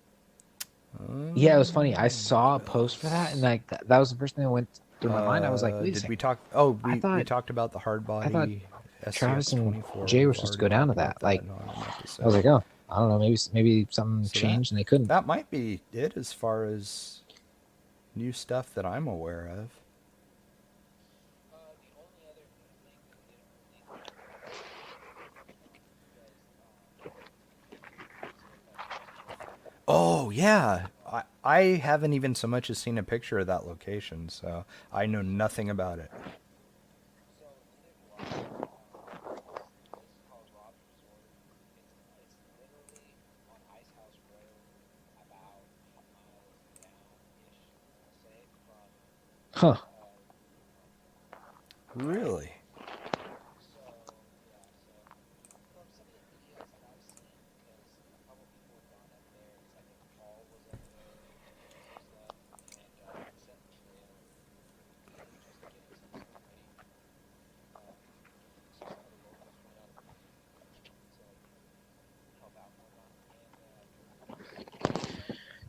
Yeah, it was funny. I saw a post for that, and like that was the first thing that went through my mind. I was like, wait a Did second. we talk? Oh, I we thought talked about the hard I thought body Travis SCX and 24. Jay were We've supposed to already go down to talked that. about Like, that on an I was episode. like, oh, I don't know, maybe something So changed and they couldn't. that might be it as far as new stuff that I'm aware of. Oh yeah, I haven't even so much as seen a picture of that location, so I know nothing about it. Huh. Really?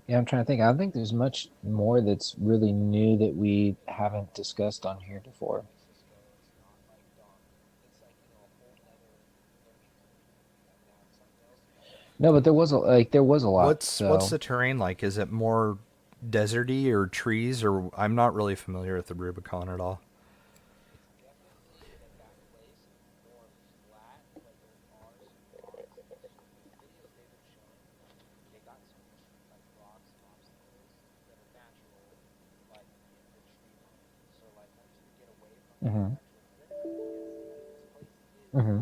Yeah, I'm trying to think. I don't think there's much more that's really new that we haven't discussed on here before. No, but there was a lot. What's So the terrain like? Is it more deserty or trees, or I'm not really familiar with the Rubicon at all. hmm hmm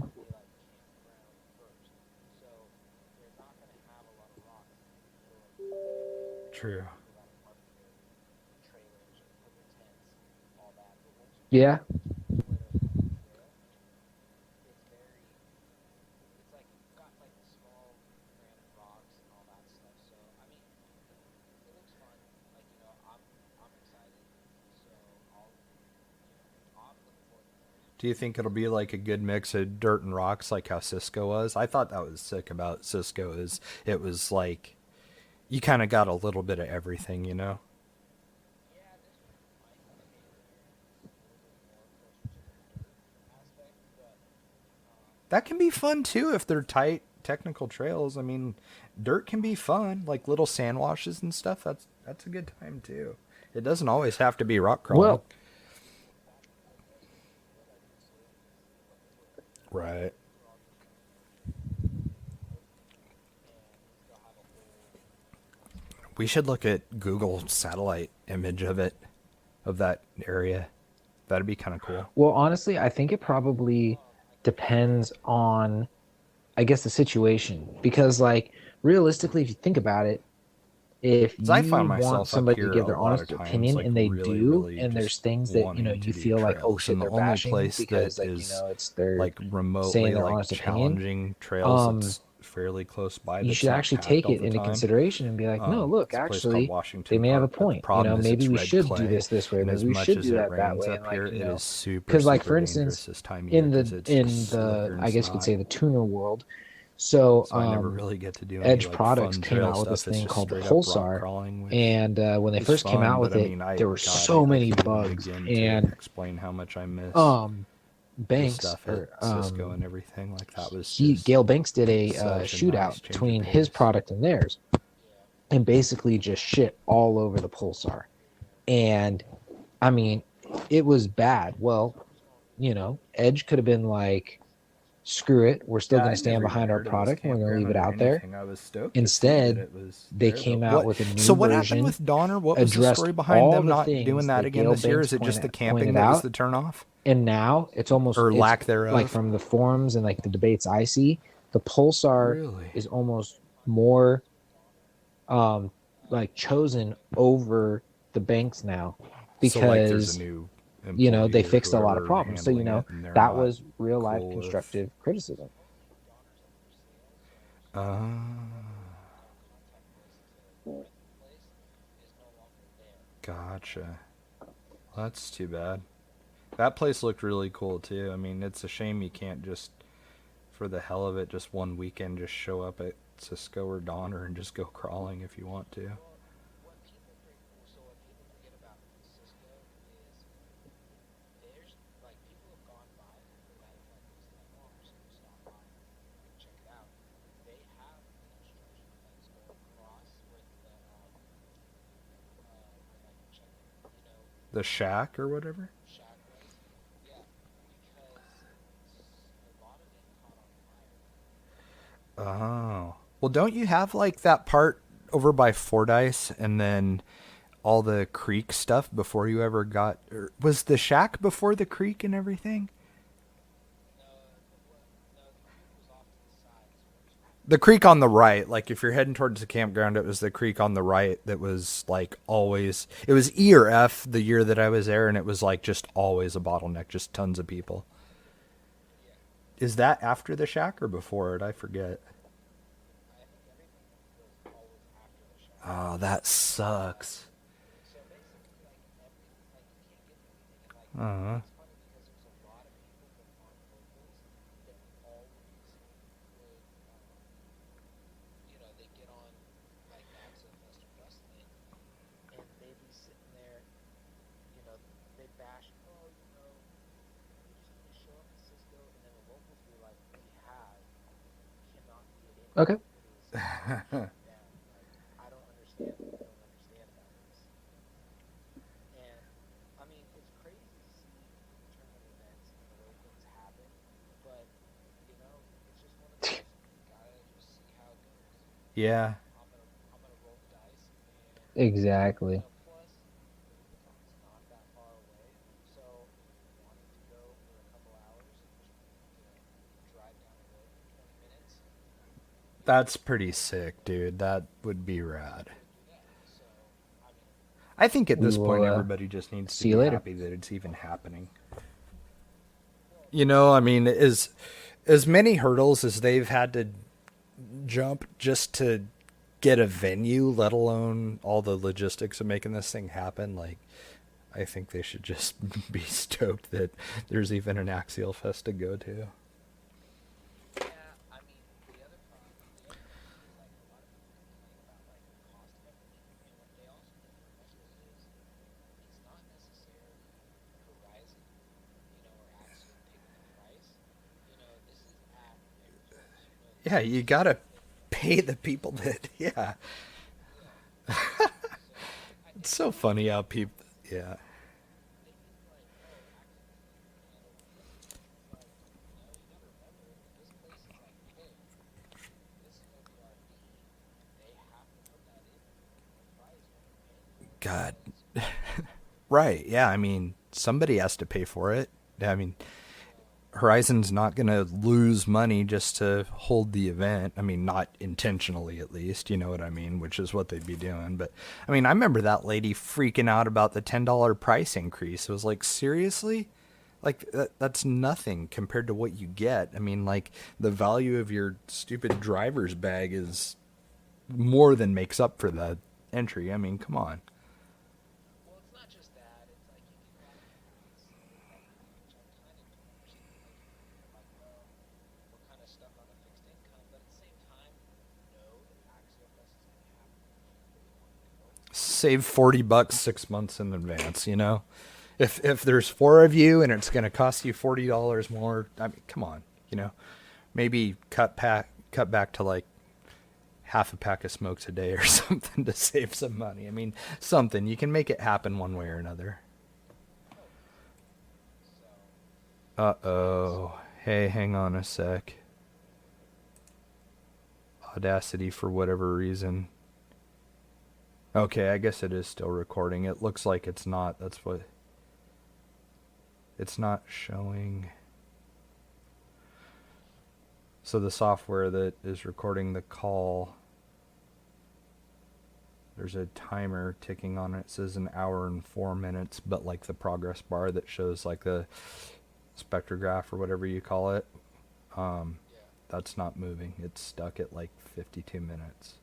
True. Yeah. Do you think it'll be like a good mix of dirt and rocks like how Cisco was? I thought that was sick about Cisco is it was like you kind of got a little bit of everything, you know? That can be fun too if they're tight technical trails. I mean, dirt can be fun, like little sand washes and stuff. That's a good time too. It doesn't always have to be rock crawling. Well, Right. We should look at Google satellite image of it, of that area. That'd be kind of cool. well, honestly, I think it probably depends on, I guess, the situation. Because, like, realistically, if you think about it, if 'Cause I you find want myself up somebody to here give a their lot of honest times, opinion, like and they really, do, really and just there's things that wanting to you do feel like, oh trails, shit, and the they're only bashing place because, that like, is it's they're like saying remotely their like honest opinion. challenging trails Um, that's fairly close by you that's should not actually packed take all it the into time. consideration and be like, no, look, It's a place called actually, they Washington may have a Park, but the point. problem is Maybe it's we red should do clay, this way. and Maybe as we much should as do it that rains way. And up here, like, it is super, because like super for instance, dangerous this time of year in because it's just the slicker and I guess you could snot. say the tuner world, so So I never really get to do any Edge like Products fun came trail out with this stuff. It's thing just called the straight up rock Pulsar, crawling, which and when they is first came fun. out But with I it, mean, there were God, so I many can't even bugs, begin to and explain how much I miss um, the Banks stuff at or Cisco and everything. Like that was he just Gale Banks did a such a nice shootout change of between his pace. product and theirs, and basically just shit all over the Pulsar. And I mean, it was bad. Well, Edge could have been like, screw it, we're still Yeah, going to I'd stand never even behind our heard of this product and we're going to leave it campground or out there. anything. I was stoked to see that Instead, it was they there though. came out What? with a So new what happened version, with Donner? What was the addressed story behind all them the not doing things that that again Gale this year? Banks Is it just the camping pointed that was out. the turnoff And now or it's lack like thereof? from the forums and like the debates I see, the Pulsar Really? is almost more like chosen over the Banks now So like there's a because new they employee or fixed a lot of whoever problems. So, handling it, and they're that not was real life cool with. constructive criticism. Uh, gotcha. Well, that's too bad. That place looked really cool too. I mean, it's a shame you can't just, for the hell of it, just one weekend just show up at Cisco or Donner and just go crawling if you want to. The shack or whatever? Oh. Well, don't you have like that part over by Fordyce and then all the creek stuff before you ever got. Or was the shack before the creek and everything? The creek on the right, like if you're heading towards the campground, it was the creek on the right that was like always. It was E or F the year that I was there, and it was like just always a bottleneck, just tons of people. Is that after the shack or before it? I forget. Oh, that sucks. Uh, Okay. yeah, Exactly. that's pretty sick, dude. That would be rad. I think at We this will point, everybody just needs to see you be later. happy that it's even happening. I mean, as many hurdles as they've had to jump just to get a venue, let alone all the logistics of making this thing happen. Like, I think they should just be stoked that there's even an Axial Fest to go to. Yeah, you gotta pay the people that. Yeah, it's so funny how people. Yeah, God. Right. Yeah. I mean, somebody has to pay for it. I mean, Horizon's not going to lose money just to hold the event. I mean, not intentionally, at least. You know what I mean? Which is what they'd be doing. But I mean, I remember that lady freaking out about the $10 price increase. It was like, seriously? Like that's nothing compared to what you get. I mean, like the value of your stupid driver's bag is more than makes up for the entry. I mean, come on. Save 40 bucks 6 months in advance, if there's four of you and it's going to cost you $40 more, I mean, come on, maybe cut back to like half a pack of smokes a day or something to save some money. I mean, something you can make it happen one way or another. Uh-oh. Hey, hang on a sec. Audacity for whatever reason. Okay, I guess it is still recording. It looks like it's not. That's what it's not showing. So the software that is recording the call There's a timer ticking on it. It says an hour and 4 minutes, but like the progress bar that shows like the spectrograph or whatever you call it, that's not moving. It's stuck at like 52 minutes.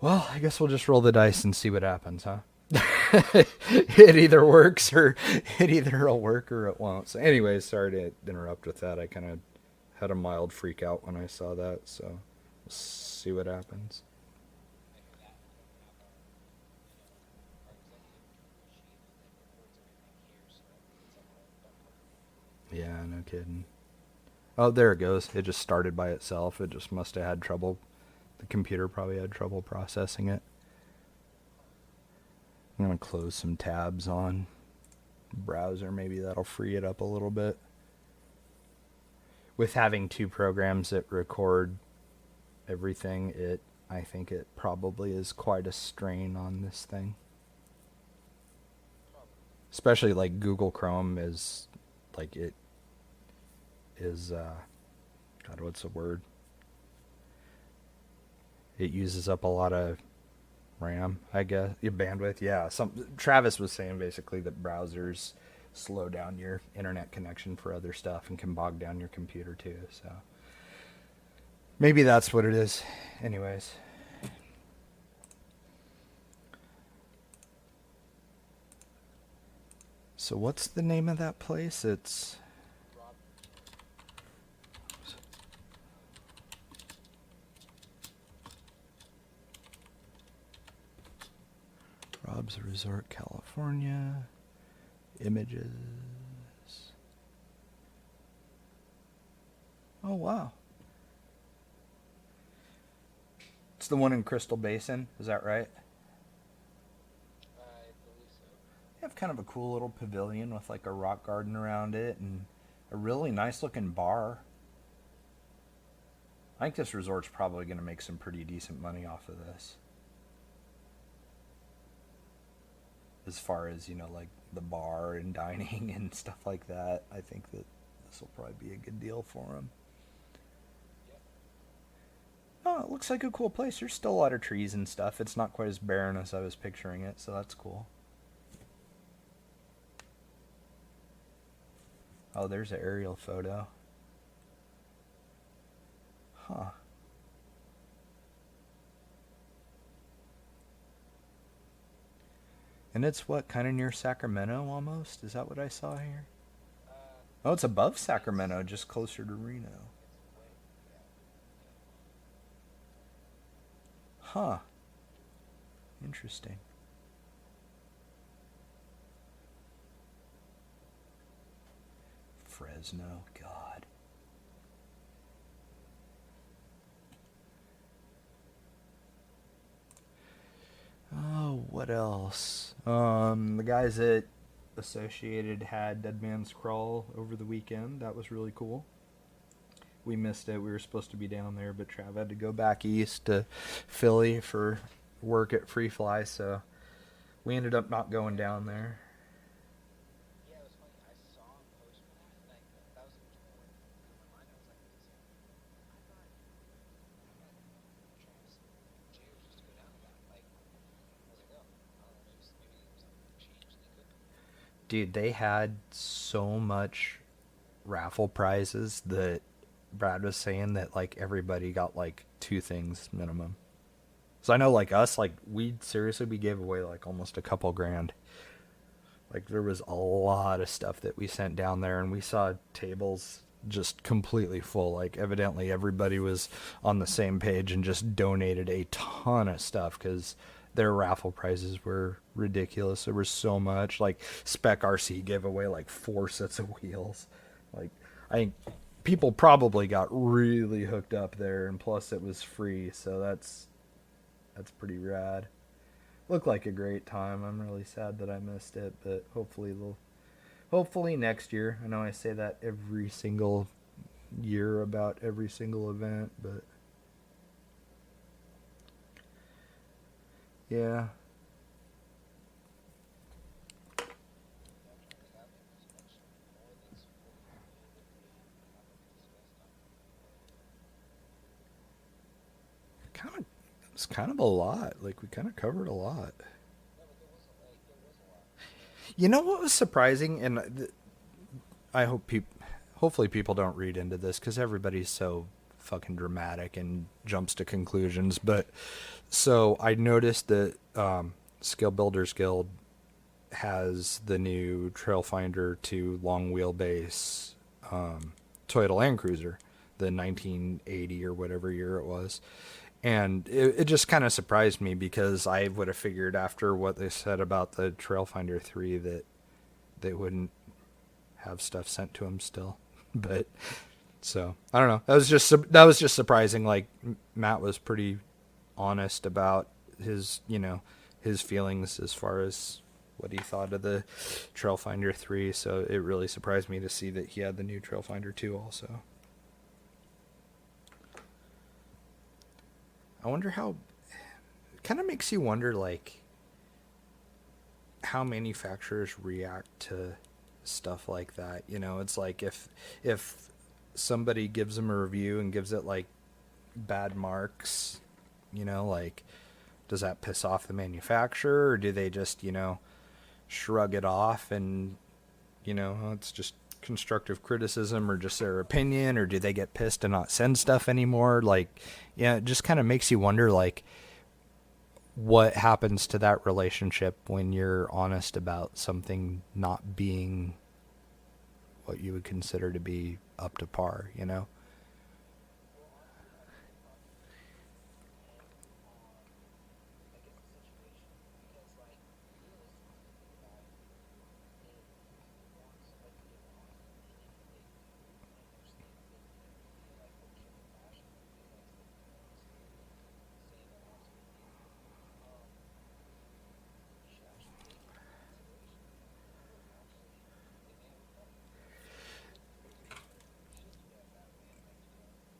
Well, I guess we'll just roll the dice and see what happens, huh? It either works or it either will work or it won't. So anyways, sorry to interrupt with that. I kind of had a mild freak out when I saw that, so we'll see what happens. Yeah, no kidding. Oh, there it goes. It just started by itself. It just must have had trouble. The computer probably had trouble processing it. I'm going to close some tabs on browser. Maybe that'll free it up a little bit. With having two programs that record everything, I think it probably is quite a strain on this thing. Especially like Google Chrome is like it is God, what's the word? It uses up a lot of RAM, I guess. Your bandwidth, yeah. Travis was saying basically that browsers slow down your internet connection for other stuff and can bog down your computer too. So maybe that's what it is. Anyways. So what's the name of that place? It's Rob's Resort, California. Images. Oh, wow. It's the one in Crystal Basin, is that right? I believe so. They have kind of a cool little pavilion with like a rock garden around it and a really nice looking bar. I think this resort's probably going to make some pretty decent money off of this. As far as, like the bar and dining and stuff like that, I think that this will probably be a good deal for them. Oh, it looks like a cool place. There's still a lot of trees and stuff. It's not quite as barren as I was picturing it, so that's cool. Oh, there's an aerial photo. Huh. And it's what, kind of near Sacramento almost? Is that what I saw here? Oh, it's above Sacramento, just closer to Reno. Huh. Interesting. Fresno, God. Oh, what else? The guys at Associated had Dead Man's Crawl over the weekend. That was really cool. We missed it. We were supposed to be down there, but Trav had to go back east to Philly for work at Free Fly, so we ended up not going down there. Yeah, it was funny. I saw him post for that, and that was in my mind. I was like, I thought Travis and Jay was just to go down to that. Like, I was like, oh, I don't know, maybe something changed and they couldn't. Dude, they had so much raffle prizes that Brad was saying that like everybody got like two things minimum. So I know like us, like we gave away like almost a couple grand. Like there was a lot of stuff that we sent down there, and we saw tables just completely full. Like evidently everybody was on the same page and just donated a ton of stuff because their raffle prizes were ridiculous. There was so much. Like Spec RC gave away like 4 sets of wheels. Like I think people probably got really hooked up there, and plus it was free, so that's pretty rad. Looked like a great time. I'm really sad that I missed it, but hopefully next year. I know I say that every single year about every single event, but yeah. Kind of It's kind of a lot. Like we kind of covered a lot. You know what was surprising, and I hope hopefully people don't read into this because everybody's so fucking dramatic and jumps to conclusions. But so I noticed that Skill Builders Guild has the new Trailfinder 2 long wheelbase Toyota Land Cruiser, the 1980 or whatever year it was. And it just kind of surprised me because I would have figured after what they said about the Trailfinder 3 that they wouldn't have stuff sent to them still. But so I don't know. That was just surprising. Like Matt was pretty honest about his his feelings as far as what he thought of the Trailfinder 3. So it really surprised me to see that he had the new Trailfinder 2 also. I wonder how. It kind of makes you wonder, like, how manufacturers react to stuff like that. It's like if somebody gives them a review and gives it like bad marks, like does that piss off the manufacturer, or do they just shrug it off and it's just constructive criticism or just their opinion, or do they get pissed and not send stuff anymore? Like, yeah, it just kind of makes you wonder, like, what happens to that relationship when you're honest about something not being what you would consider to be up to par.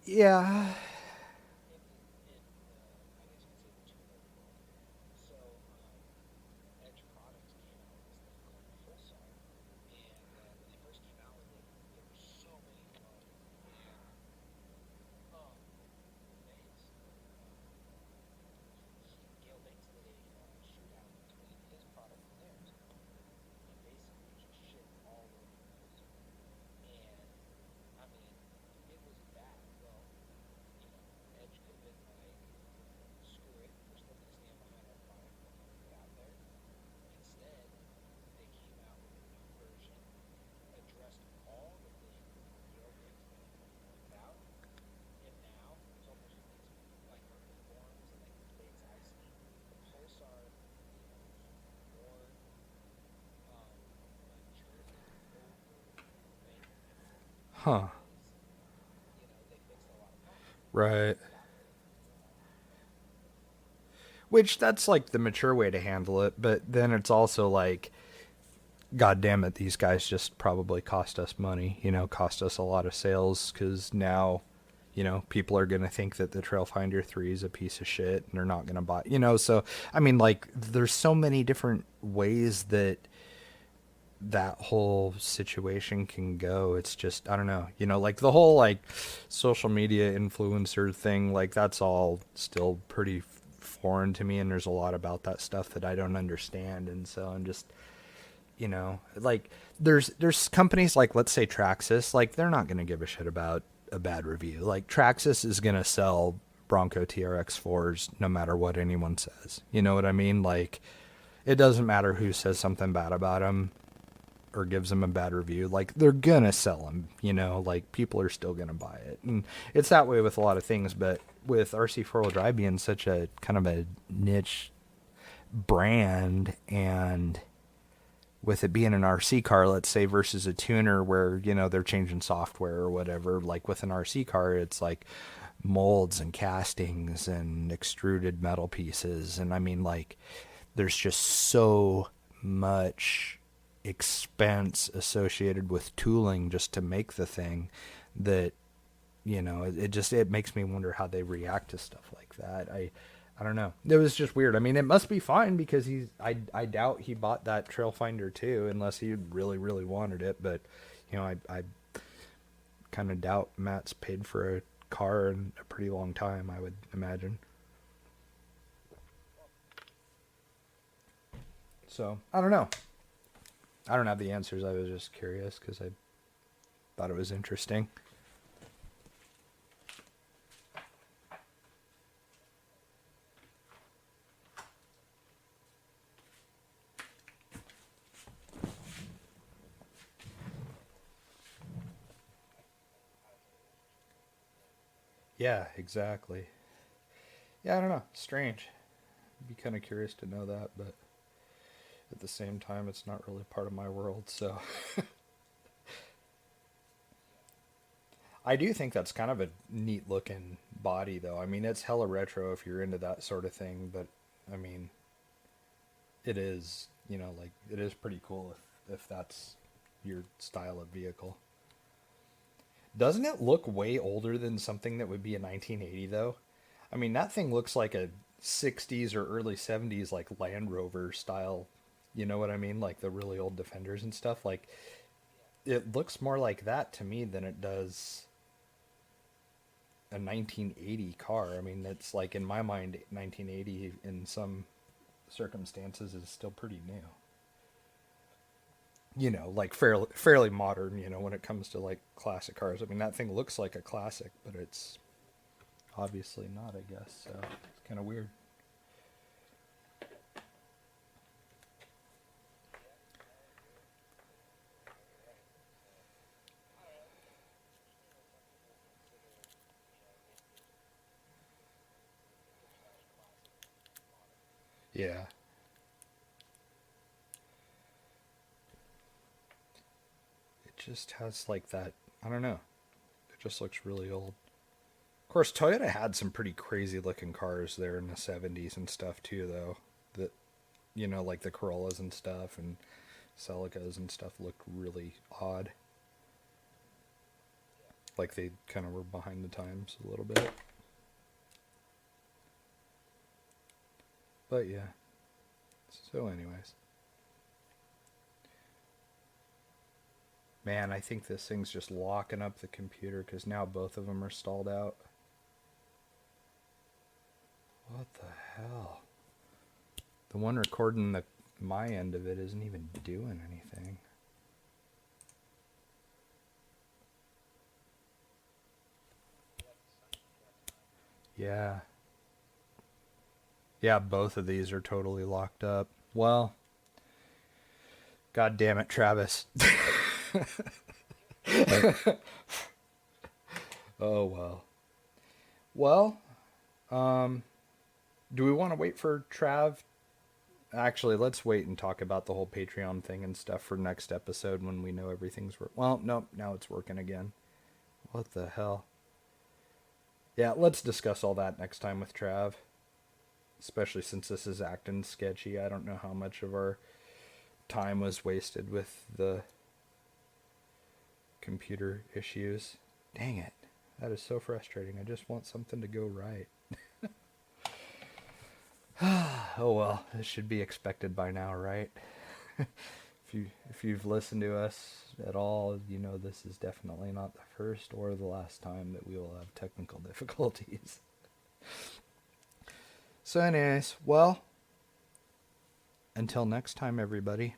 Yeah. Huh. Right. Which that's like the mature way to handle it, but then it's also like, God damn it, these guys just probably cost us money, cost us a lot of sales because now, people are going to think that the Trailfinder 3 is a piece of shit and they're not going to buy, so, I mean, like, there's so many different ways that whole situation can go. It's just, I don't know, like the whole, like, social media influencer thing, like, that's all still pretty foreign to me, and there's a lot about that stuff that I don't understand, and so I'm just, like there's companies like, let's say, Traxxas, like they're not going to give a shit about a bad review. Like Traxxas is going to sell Bronco TRX4s no matter what anyone says. You know what I mean? Like, it doesn't matter who says something bad about them or gives them a bad review. Like, they're going to sell them, like people are still going to buy it. And it's that way with a lot of things, but with RC four-wheel drive being such a kind of a niche brand, and with it being an RC car, let's say, versus a tuner where, they're changing software or whatever, like with an RC car, it's like molds and castings and extruded metal pieces. And I mean, like, there's just so much expense associated with tooling just to make the thing that, it makes me wonder how they react to stuff like that. I don't know. It was just weird. I mean, it must be fine because I doubt he bought that Trailfinder too, unless he really, really wanted it. But, I kind of doubt Matt's paid for a car in a pretty long time, I would imagine. So, I don't know. I don't have the answers. I was just curious because I thought it was interesting. Yeah, exactly. Yeah, I don't know. Strange. I'd be kind of curious to know that, but at the same time, it's not really part of my world, so. I do think that's kind of a neat looking body, though. I mean, it's hella retro if you're into that sort of thing, but I mean, it is, like, it is pretty cool if that's your style of vehicle. Doesn't it look way older than something that would be a 1980, though? I mean, that thing looks like a 60s or early 70s, like Land Rover style. You know what I mean? Like the really old Defenders and stuff. Like, it looks more like that to me than it does a 1980 car. I mean, it's like in my mind, 1980 in some circumstances is still pretty new. Like fairly modern. When it comes to like classic cars. I mean, that thing looks like a classic, but it's obviously not. I guess so. It's kind of weird. Yeah, it just has like that. I don't know. It just looks really old. Of course, Toyota had some pretty crazy looking cars there in the 70s and stuff too, though. That like the Corollas and stuff and Celicas and stuff looked really odd. Like they kind of were behind the times a little bit. But yeah. So, anyways. Man, I think this thing's just locking up the computer because now both of them are stalled out. What the hell? The one recording my end of it isn't even doing anything. Yeah. Yeah, both of these are totally locked up. Well, god damn it, Travis. Oh well. Well, do we want to wait for Trav? Actually, let's wait and talk about the whole Patreon thing and stuff for next episode when we know everything's well, no, now it's working again. What the hell? Yeah, let's discuss all that next time with Trav. Especially since this is acting sketchy. I don't know how much of our time was wasted with the computer issues. Dang it. That is so frustrating. I just want something to go right. Oh well, this should be expected by now, right? If you've listened to us at all, you know this is definitely not the first or the last time that we will have technical difficulties. So anyways, well, until next time everybody.